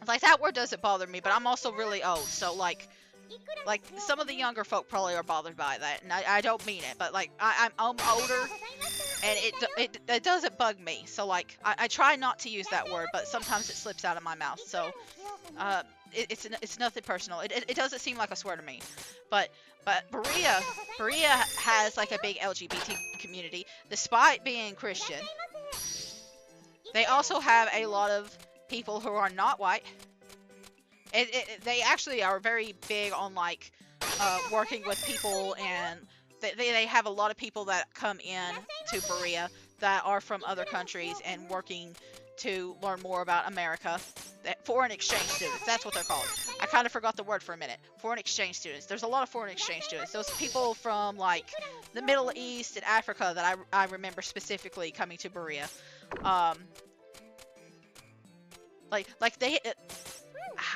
Like that word doesn't bother me, but I'm also really old, so like some of the younger folk probably are bothered by that, and I don't mean it, but like I'm older, and it doesn't bug me. So like I try not to use that word, but sometimes it slips out of my mouth. So it's nothing personal. It doesn't seem like a swear to me, but Berea has like a big LGBT community, despite being Christian. They also have a lot of people who are not white. They actually are very big on like working with people, and they have a lot of people that come in to Berea that are from other countries and working to learn more about America. Foreign exchange students, that's what they're called. I kind of forgot the word for a minute. Foreign exchange students. There's a lot of foreign exchange students. Those people from like the Middle East and Africa that I remember specifically coming to Berea. Like they.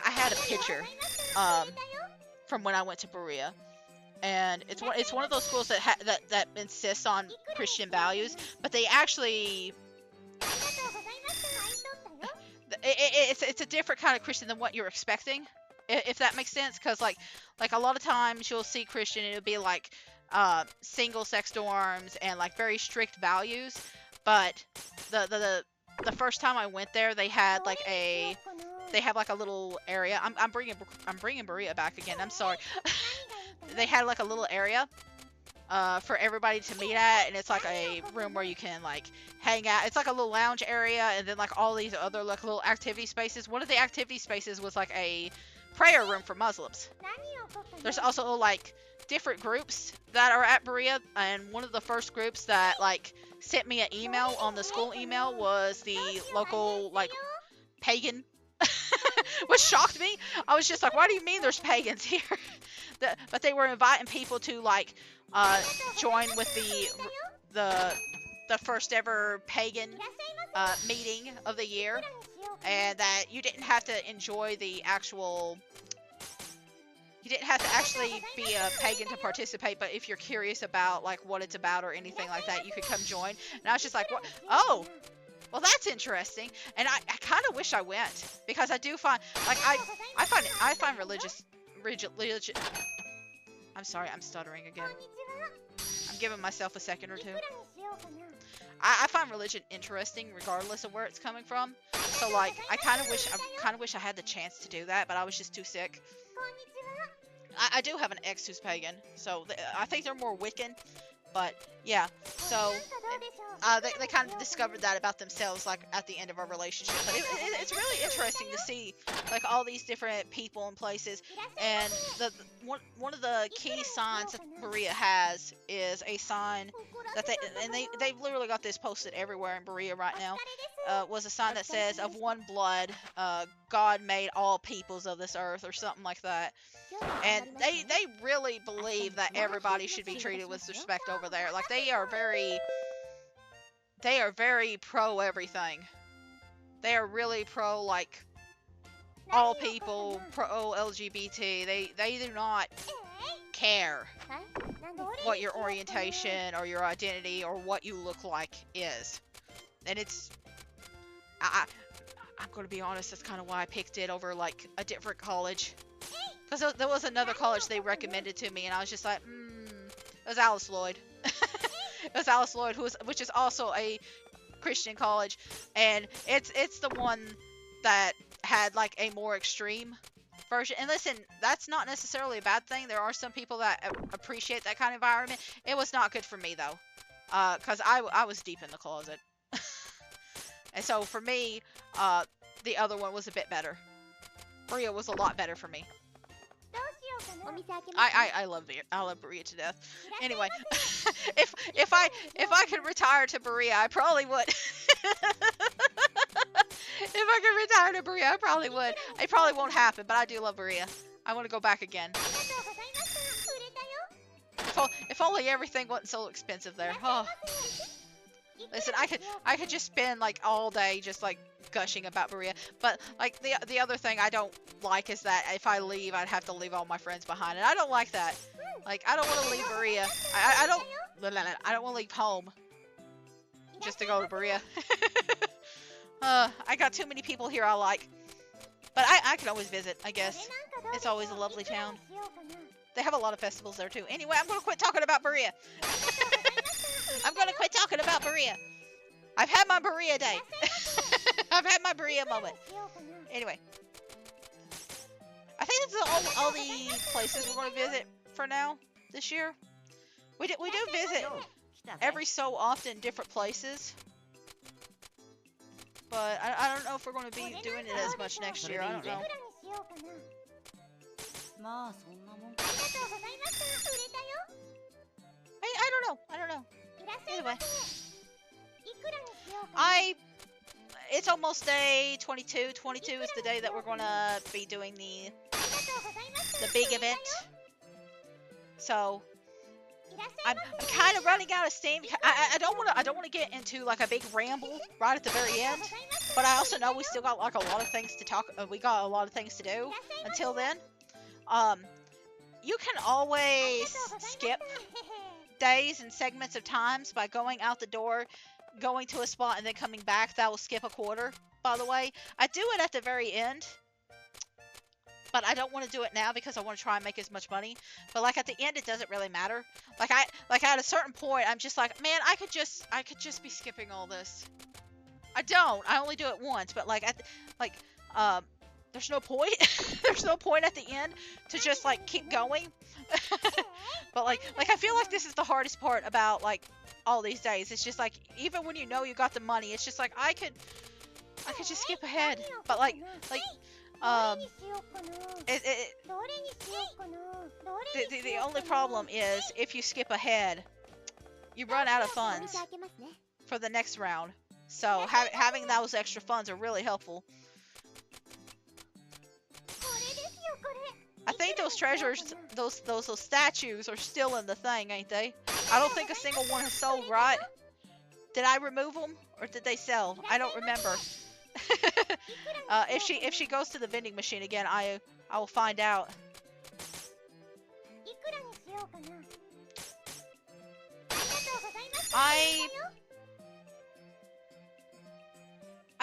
I had a picture from when I went to Berea, and it's one of those schools that insists on Christian values, but they actually it's a different kind of Christian than what you're expecting, if that makes sense. Because like a lot of times you'll see Christian and it'll be like single sex dorms and like very strict values, but the first time I went there, they had like a little area. I'm bringing Berea back again. I'm sorry. They had like a little area for everybody to meet at, and it's like a room where you can like hang out. It's like a little lounge area, and then like all these other like little activity spaces. One of the activity spaces was like a prayer room for Muslims. There's also like different groups that are at Berea, and one of the first groups that like sent me an email on the school email was the local like pagan, which shocked me. I was just like, why do you mean there's pagans here? But they were inviting people to like join with the first ever pagan meeting of the year, and that you didn't have to enjoy the actual You didn't have to actually be a pagan to participate, but if you're curious about like what it's about or anything like that, you could come join. And I was just like, what? Oh, well, that's interesting. And I kind of wish I went because I do find like I find religion. I'm sorry, I'm stuttering again. I'm giving myself a second or two. I find religion interesting regardless of where it's coming from. So like I kind of wish I had the chance to do that, but I was just too sick. I do have an ex who's pagan, so I think they're more Wiccan, but yeah, so they kind of discovered that about themselves like at the end of our relationship. But it's really interesting to see like all these different people and places, and one of the key signs that Berea has is a sign that they've literally got this posted everywhere in Berea right now. Was a sign that says, "Of one blood, God made all peoples of this earth," or something like that. And they really believe that everybody should be treated with respect over there. Like they are very pro everything. They are really pro like all people, pro LGBT. They do not care what your orientation or your identity or what you look like is. And it's I'm going to be honest, that's kind of why I picked it over like a different college. Because there was another college they recommended to me, and I was just like, it was Alice Lloyd. It was Alice Lloyd, which is also a Christian college, and it's the one that had like a more extreme version. And listen, that's not necessarily a bad thing. There are some people that appreciate that kind of environment. It was not good for me though, because I was deep in the closet, and so for me, the other one was a bit better. Berea was a lot better for me. I love Berea to death. Anyway, if I could retire to Berea, I probably would. If I could retire to Berea, I probably would. It probably won't happen, but I do love Berea. I want to go back again. If only everything wasn't so expensive there. Oh. Listen, I could just spend like all day just like gushing about Berea, but like the other thing I don't like is that if I leave, I'd have to leave all my friends behind, and I don't like that. Like I don't want to leave Berea. I don't want to leave home just to go to Berea. I got too many people here I like, but I can always visit. I guess it's always a lovely town. They have a lot of festivals there too. Anyway, I'm gonna quit talking about Berea. I'm gonna quit talking about Berea. I've had my Berea day. I've had my Berea moment. Anyway, I think that's all the places we're going to visit for now this year. We do visit every so often different places, but I don't know if we're going to be doing it as much next year. I don't know. I don't know. Anyway. It's almost day 22. 22 is the day that we're gonna be doing the big event. So I'm kind of running out of steam. I don't want to get into like a big ramble right at the very end, but I also know we still got like a lot of things to talk. We got a lot of things to do until then. You can always skip days and segments of times by going out the door, going to a spot, and then coming back. That will skip a quarter, by the way. I do it at the very end, but I don't want to do it now because I want to try and make as much money. But like at the end, it doesn't really matter. Like at a certain point, I'm just like, man, I could just be skipping all this. I don't. I only do it once, but there's no point. There's no point at the end to just like keep going. But like I feel like this is the hardest part about like all these days. It's just like even when you know you got the money, it's just like I could just skip ahead. But the only problem is if you skip ahead, you run out of funds for the next round. So having those extra funds are really helpful. I think those treasures, those statues are still in the thing, ain't they? I don't think a single one has sold, right? Did I remove them or did they sell? I don't remember. If she goes to the vending machine again, I will find out.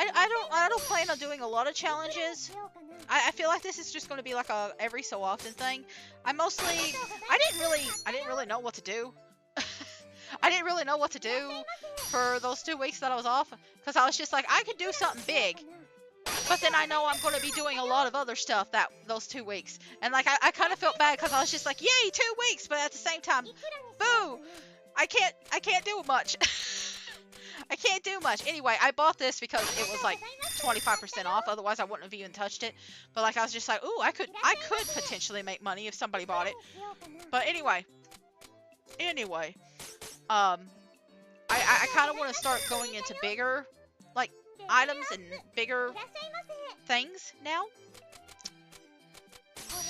I don't plan on doing a lot of challenges. I feel like this is just going to be like a every so often thing. I didn't really know what to do. I didn't really know what to do for those 2 weeks that I was off, because I was just like, I could do something big, but then I know I'm going to be doing a lot of other stuff those 2 weeks, and like I kind of felt bad because I was just like, yay, 2 weeks, but at the same time, boo, I can't do much. I can't do much. Anyway, I bought this because it was like 25% off. Otherwise, I wouldn't have even touched it. But like, I was just like, ooh, I could potentially make money if somebody bought it. But anyway, I kind of want to start going into bigger, like, items and bigger things now.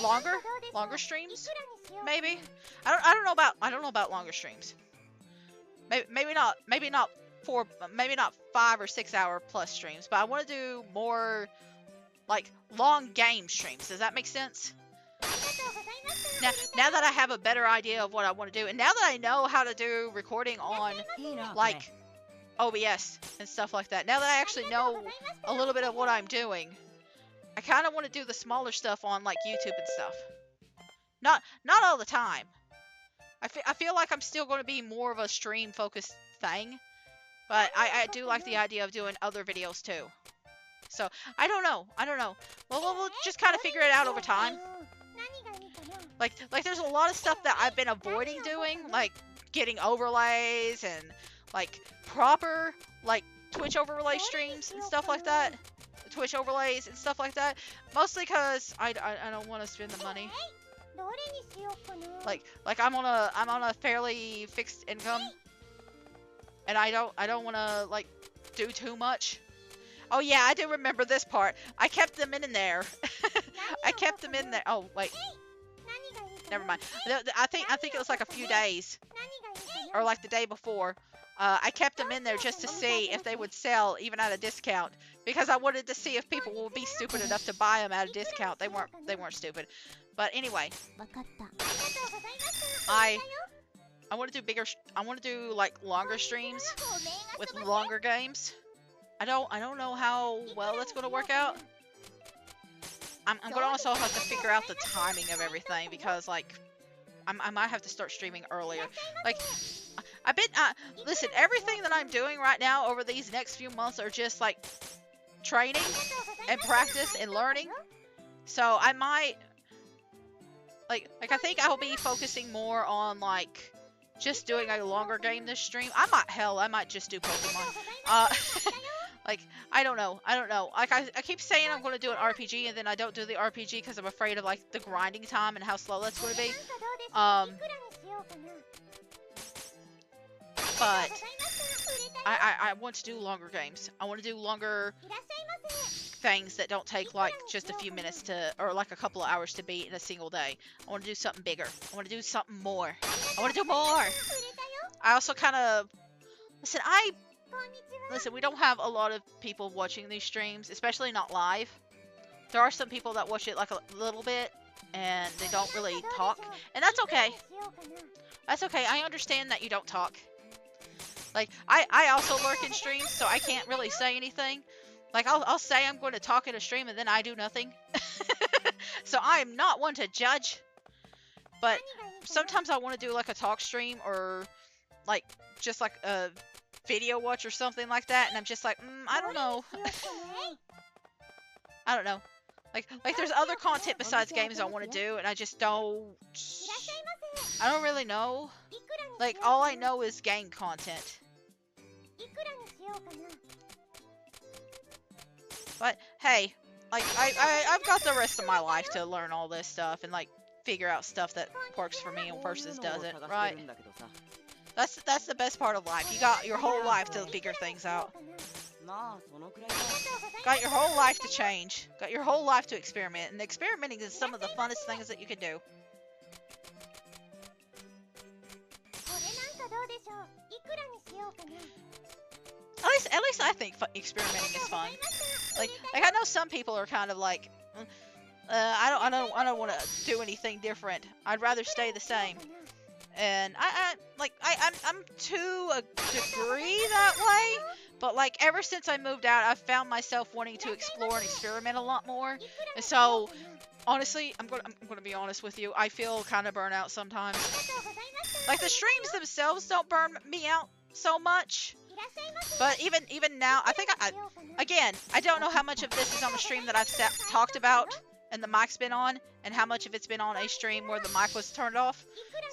Longer streams, maybe. I don't know about longer streams. Maybe not 5 or 6 hour plus streams, but I want to do more like long game streams. Does that make sense? Now that I have a better idea of what I want to do, and now that I know how to do recording on like OBS and stuff like that, now that I actually know a little bit of what I'm doing, I kind of want to do the smaller stuff on like YouTube and stuff. Not all the time. I feel like I'm still going to be more of a stream focused thing. But I do like the idea of doing other videos too. So, I don't know. Well, we'll just kind of figure it out over time. Like there's a lot of stuff that I've been avoiding doing, like getting overlays and like proper like Twitch overlay streams and stuff like that. Twitch overlays and stuff like that. Mostly because I don't want to spend the money. Like I'm on a fairly fixed income. And I don't want to, like, do too much. Oh, yeah, I do remember this part. I kept them in there. I kept them in there. Oh, wait. Never mind. I think it was, like, a few days. Or, like, the day before. I kept them in there just to see if they would sell, even at a discount. Because I wanted to see if people would be stupid enough to buy them at a discount. They weren't stupid. But anyway. I want to do like longer streams with longer games. I don't know how well that's going to work out. I'm going to also have to figure out the timing of everything because like I might have to start streaming earlier. Like listen, everything that I'm doing right now over these next few months are just like training and practice and learning. So I might like I think I'll be focusing more on like just doing a longer game this stream. I might just do Pokemon. Like, I don't know. Like, I keep saying I'm going to do an RPG, and then I don't do the RPG because I'm afraid of, like, the grinding time and how slow that's going to be. But I want to do longer games. I want to do longer things that don't take, like, just a few minutes to, or, like, a couple of hours to beat in a single day. I want to do something bigger. I want to do something more. I want to do more! I also kind of... Listen, we don't have a lot of people watching these streams, especially not live. There are some people that watch it, like, a little bit, and they don't really talk. And that's okay. That's okay. I understand that you don't talk. Like, I also lurk in streams, so I can't really say anything. Like, I'll say I'm going to talk in a stream, and then I do nothing. So I am not one to judge. But sometimes I want to do, like, a talk stream, or, like, just, like, a video watch or something like that, and I'm just like, I don't know. I don't know. Like, there's other content besides games I want to do, and I just don't... I don't really know. Like, all I know is game content. But, hey, like, I've got the rest of my life to learn all this stuff and, like, figure out stuff that works for me and versus doesn't, right? That's the best part of life. You got your whole life to figure things out. Got your whole life to change. Got your whole life to experiment. And experimenting is some of the funnest things that you can do. At least I think experimenting is fun. Like I know some people are kind of like, I don't want to do anything different. I'd rather stay the same. And I'm to a degree that way, but like ever since I moved out, I've found myself wanting to explore and experiment a lot more. And so honestly, I'm gonna be honest with you. I feel kind of burnt out sometimes. Like the streams themselves don't burn me out so much, but even now, I think again, I don't know how much of this is on the stream that I've talked about and the mic's been on, and how much of it's been on a stream where the mic was turned off.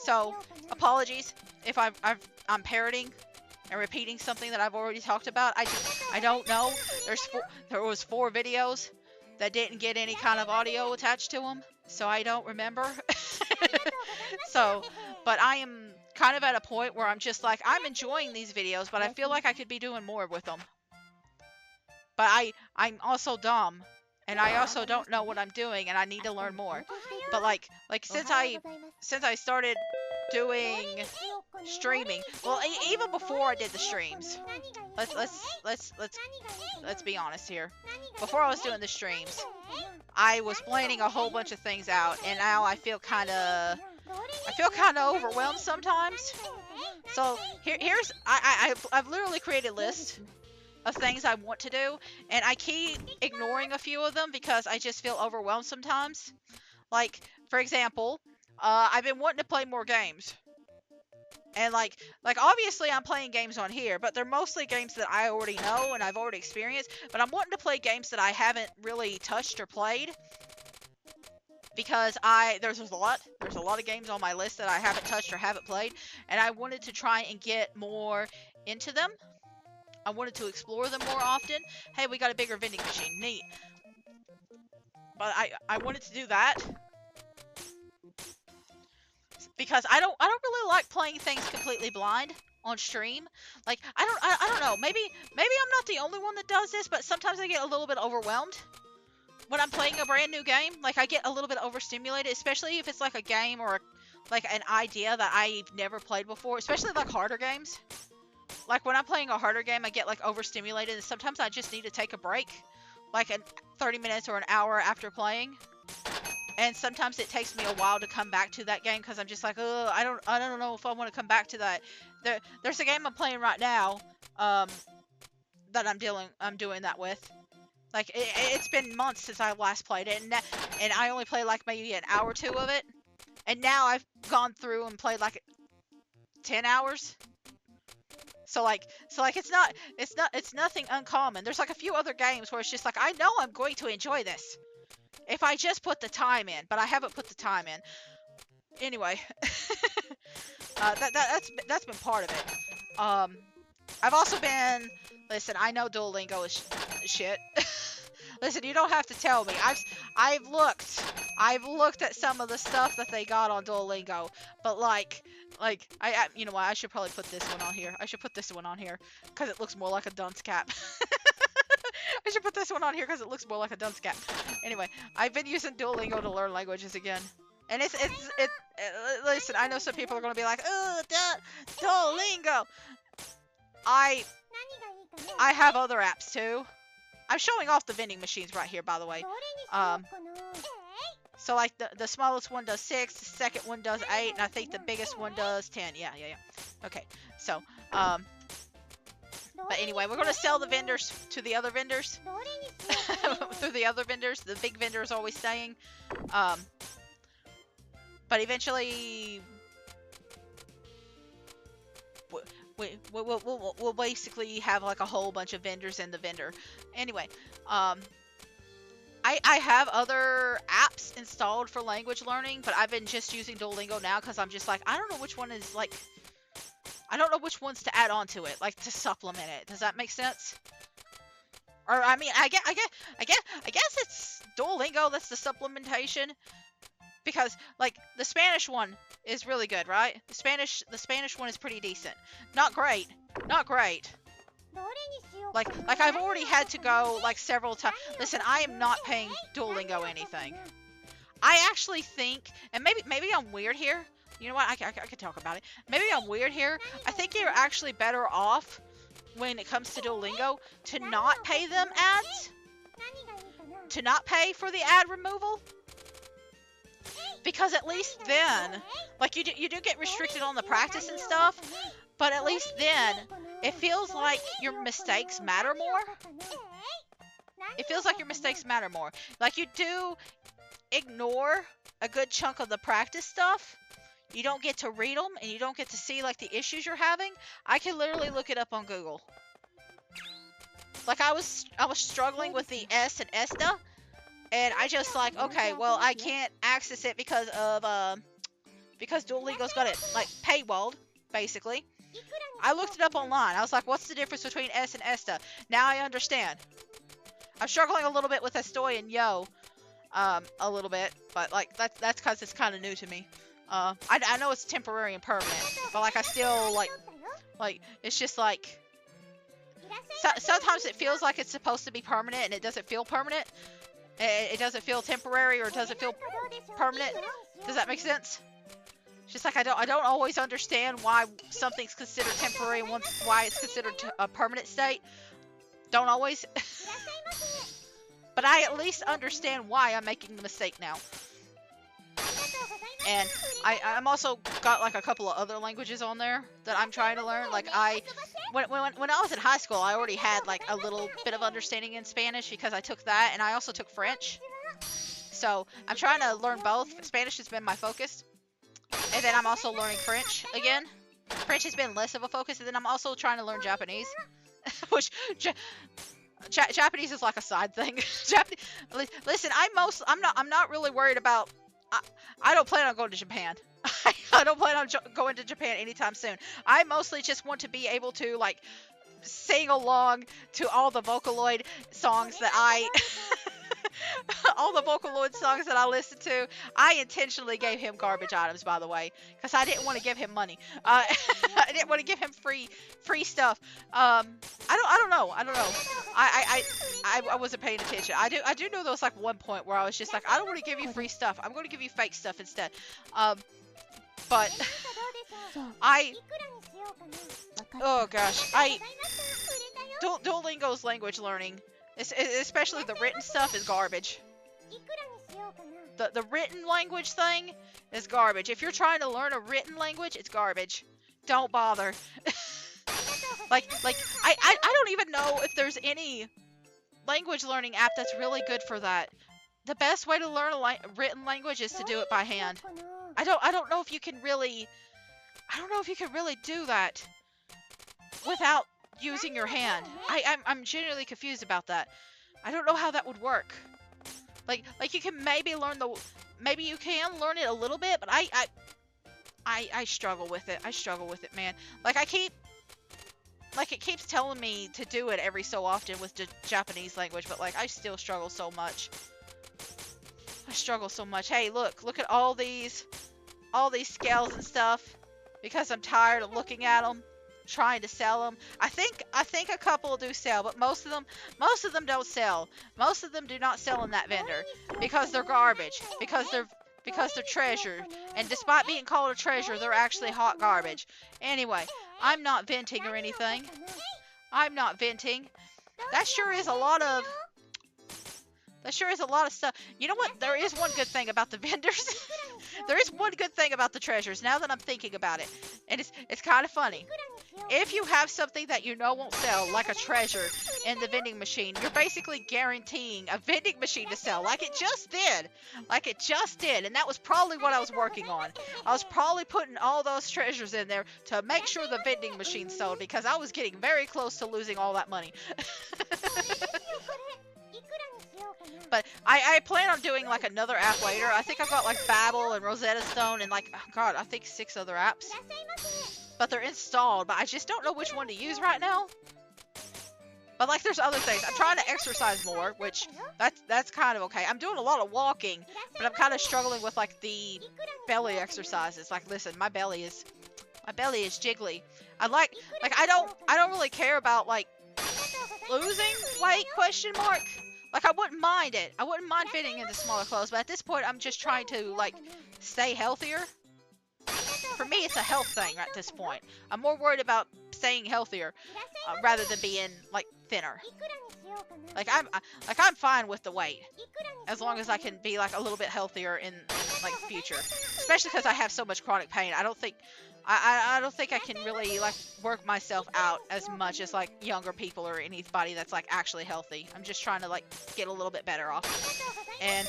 So apologies if I'm parroting and repeating something that I've already talked about. I don't know. There was 4 videos that didn't get any kind of audio attached to them, so I don't remember. So, but I am kind of at a point where I'm just like, I'm enjoying these videos, but I feel like I could be doing more with them. But I'm also dumb, and I also don't know what I'm doing, and I need to learn more. But like since I started doing streaming, well, even before I did the streams, let's be honest here. Before I was doing the streams, I was planning a whole bunch of things out, and now I feel kind of overwhelmed sometimes. So I've literally created a list of things I want to do, and I keep ignoring a few of them because I just feel overwhelmed sometimes. Like, for example, I've been wanting to play more games. And like obviously I'm playing games on here, but they're mostly games that I already know and I've already experienced. But I'm wanting to play games that I haven't really touched or played, because there's a lot of games on my list that I haven't touched or haven't played, and I wanted to try and get more into them. I wanted to explore them more often. Hey, we got a bigger vending machine. Neat. But I wanted to do that because I don't really like playing things completely blind on stream. Like I don't know. Maybe I'm not the only one that does this, but sometimes I get a little bit overwhelmed when I'm playing a brand new game. Like I get a little bit overstimulated, especially if it's like a game or like an idea that I've never played before, especially like harder games. Like when I'm playing a harder game, I get like overstimulated, and sometimes I just need to take a break, like 30 minutes or an hour after playing. And sometimes it takes me a while to come back to that game because I'm just like, oh, I don't know if I want to come back to that. There's a game I'm playing right now, that I'm doing that with. Like it's been months since I last played it, and I only played like maybe an hour or 2 of it, and now I've gone through and played like 10 hours. So it's nothing uncommon. There's like a few other games where it's just like, I know I'm going to enjoy this if I just put the time in, but I haven't put the time in. Anyway, that's been part of it. I've also been, listen, I know Duolingo is shit. Listen, you don't have to tell me. I've looked at some of the stuff that they got on Duolingo, but like I you know what, I should probably put this one on here. I should put this one on here because it looks more like a dunce cap. I should put this one on here because it looks more like a dunce cap. Anyway, I've been using Duolingo to learn languages again. And listen, I know some people are going to be like, oh, Duolingo. I have other apps too. I'm showing off the vending machines right here, by the way. So like the smallest one does 6, the second one does 8, and I think the biggest one does 10. Yeah. Okay, so but anyway, we're gonna sell the vendors to the other vendors. Through the other vendors, the big vendor is always staying. But eventually, we'll basically have like a whole bunch of vendors in the vendor. Anyway, I have other apps installed for language learning, but I've been just using Duolingo now because I'm just like, I don't know which one is like, I don't know which ones to add on to it, like to supplement it. Does that make sense? Or I mean, I guess it's Duolingo that's the supplementation, because like the Spanish one is really good, right? The Spanish one is pretty decent. Not great. Like I've already had to go like several times. Listen, I am not paying Duolingo anything. I actually think, and maybe I'm weird here. You know what? I could talk about it. Maybe I'm weird here. I think you're actually better off when it comes to Duolingo to not pay them ads. To not pay for the ad removal. Because at least then, like you do get restricted on the practice and stuff, but at least then, it feels like your mistakes matter more. It feels like your mistakes matter more. Like you do ignore a good chunk of the practice stuff. You don't get to read them, and you don't get to see like the issues you're having. I can literally look it up on Google. Like I was struggling with the S and ESTA, and I just like, okay, well I can't access it because Duolingo's got it like paywalled, basically. I looked it up online. I was like, what's the difference between S and ESTA? Now I understand. I'm struggling a little bit with Estoy and Yo, a little bit, but like that's because it's kind of new to me. I know it's temporary and permanent, but like I still like it's just like sometimes it feels like it's supposed to be permanent and it doesn't feel permanent. It doesn't feel temporary or it doesn't feel permanent. Does that make sense? It's just like I don't always understand why something's considered temporary and why it's considered a permanent state. Don't always. But I at least understand why I'm making the mistake now. And I'm also got like a couple of other languages on there that I'm trying to learn. Like when I was in high school, I already had like a little bit of understanding in Spanish because I took that, and I also took French. So I'm trying to learn both. Spanish has been my focus, and then I'm also learning French again. French has been less of a focus, and then I'm also trying to learn Japanese, which Japanese is like a side thing. Listen, I'm not really worried about. I don't plan on going to Japan. I don't plan on going to Japan anytime soon. I mostly just want to be able to like sing along to all the Vocaloid songs that all the Vocaloid songs that I listen to. I intentionally gave him garbage items, by the way, because I didn't want to give him money. I didn't want to give him free stuff. I don't know. I wasn't paying attention. I do know there was like one point where I was just like, I don't want to give you free stuff. I'm going to give you fake stuff instead. But oh gosh, Duolingo's language learning, especially the written stuff, is garbage. The written language thing is garbage. If you're trying to learn a written language, it's garbage. Don't bother. like I don't even know if there's any language learning app that's really good for that. The best way to learn a written language is to do it by hand. I don't know if you can really do that without using your hand. I'm genuinely confused about that. I don't know how that would work. Like you can maybe you can learn it a little bit, but I struggle with it. I struggle with it, man. Like it keeps telling me to do it every so often with the Japanese language, but like I still struggle so much. I struggle so much. Hey, look at all these scales and stuff, because I'm tired of looking at them, trying to sell them. I think a couple do sell, but most of them don't sell. Most of them do not sell in that vendor because they're garbage, because they're treasure, and despite being called a treasure, they're actually hot garbage. Anyway, I'm not venting or anything. I'm not venting. That sure is a lot of stuff. You know what? There is one good thing about the vendors. There is one good thing about the treasures, now that I'm thinking about it. And it's kind of funny. If you have something that you know won't sell, like a treasure in the vending machine, you're basically guaranteeing a vending machine to sell, like it just did. Like it just did. And that was probably what I was working on. I was probably putting all those treasures in there to make sure the vending machine sold, because I was getting very close to losing all that money. But I plan on doing like another app later. I think I've got like Babbel and Rosetta Stone and like, oh god, I think 6 other apps. But they're installed, but I just don't know which one to use right now. But like there's other things. I'm trying to exercise more, which that's kind of okay. I'm doing a lot of walking, but I'm kind of struggling with like the belly exercises. Like listen, my belly is jiggly. I don't really care about like losing weight, question mark. Like, I wouldn't mind it. I wouldn't mind fitting into smaller clothes, but at this point, I'm just trying to, like, stay healthier. for me, it's a health thing at this point. I'm more worried about staying healthier rather than being like thinner. I'm fine with the weight as long as I can be like a little bit healthier in like the future. Especially because I have so much chronic pain. I don't think I can really like work myself out as much as like younger people or anybody that's like actually healthy. I'm just trying to like get a little bit better off. And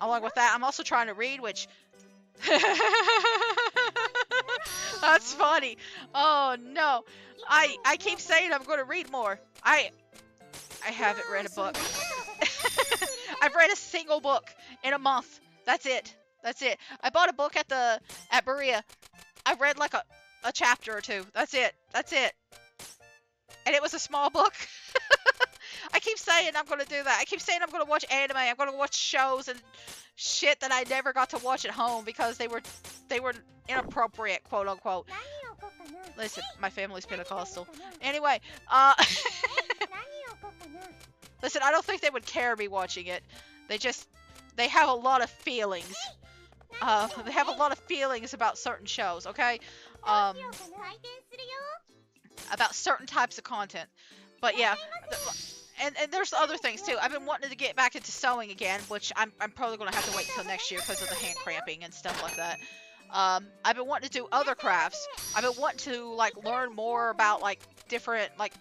along with that, I'm also trying to read, which that's funny. Oh no. I keep saying I'm going to read more. I haven't read a book. I've read a single book in a month. That's it. That's it. I bought a book at Berea. I've read like a chapter or two. That's it. That's it. And it was a small book. I keep saying I'm going to do that. I keep saying I'm going to watch anime. I'm going to watch shows and shit that I never got to watch at home because they were inappropriate, quote unquote. Listen, my family's Pentecostal. Anyway, listen, I don't think they would care me watching it. They have a lot of feelings. They have a lot of feelings about certain shows, okay? About certain types of content. But yeah, and there's other things too. I've been wanting to get back into sewing again, which I'm probably going to have to wait until next year because of the hand cramping and stuff like that. I've been wanting to do other crafts. I've been wanting to like learn more about like different like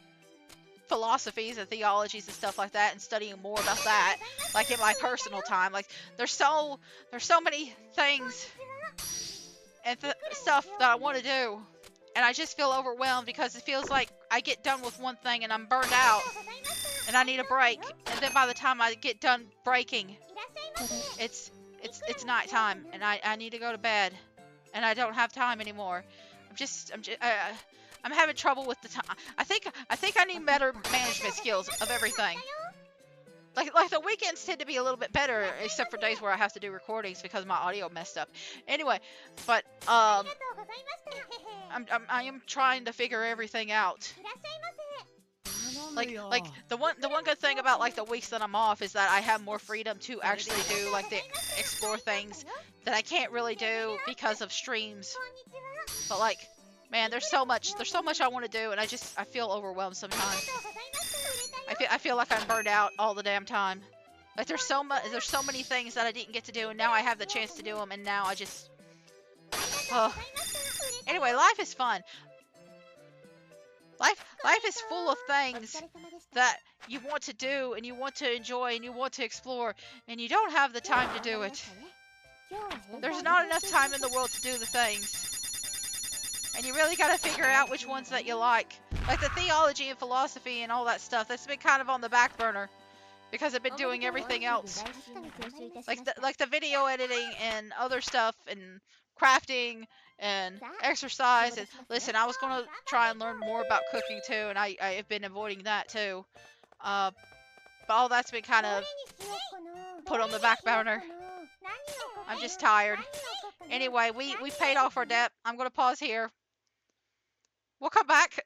philosophies and theologies and stuff like that, and studying more about that like in my personal time. Like there's so many things and stuff that I want to do, and I just feel overwhelmed because it feels like I get done with one thing and I'm burned out and I need a break, and then by the time I get done breaking, it's nighttime and I need to go to bed and I don't have time anymore. I'm having trouble with the time. I think I need better management skills of everything. Like the weekends tend to be a little bit better, except for days where I have to do recordings because my audio messed up. Anyway, but I am trying to figure everything out. Like the one good thing about like the weeks that I'm off is that I have more freedom to actually do like the explore things that I can't really do because of streams. But like, man, there's so much I want to do, and I feel overwhelmed sometimes. I feel like I'm burned out all the damn time. Like there's so many things that I didn't get to do, and now I have the chance to do them, and now I just Anyway, life is fun. Life is full of things that you want to do and you want to enjoy and you want to explore, and you don't have the time to do it. There's not enough time in the world to do the things. And you really gotta figure out which ones that you like. Like the theology and philosophy and all that stuff, that's been kind of on the back burner because I've been doing everything else. Like the video editing and other stuff and crafting and exercise. And listen, I was gonna try and learn more about cooking too, and I have been avoiding that too. But all that's been kind of put on the back burner. I'm just tired. Anyway, we've paid off our debt. I'm gonna pause here. We'll come back.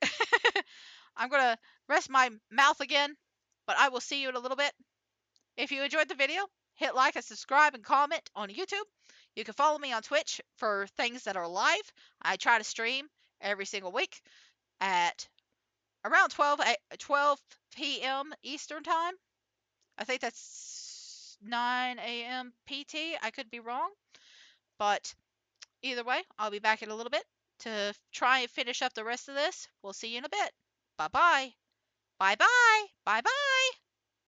I'm gonna rest my mouth again, but I will see you in a little bit. If you enjoyed the video, hit like and subscribe and comment on YouTube. You can follow me on Twitch for things that are live. I try to stream every single week at around 12 p.m. Eastern Time. I think that's 9 a.m. PT. I could be wrong. But either way, I'll be back in a little bit to try and finish up the rest of this. We'll see you in a bit. Bye-bye. Bye-bye. Bye-bye.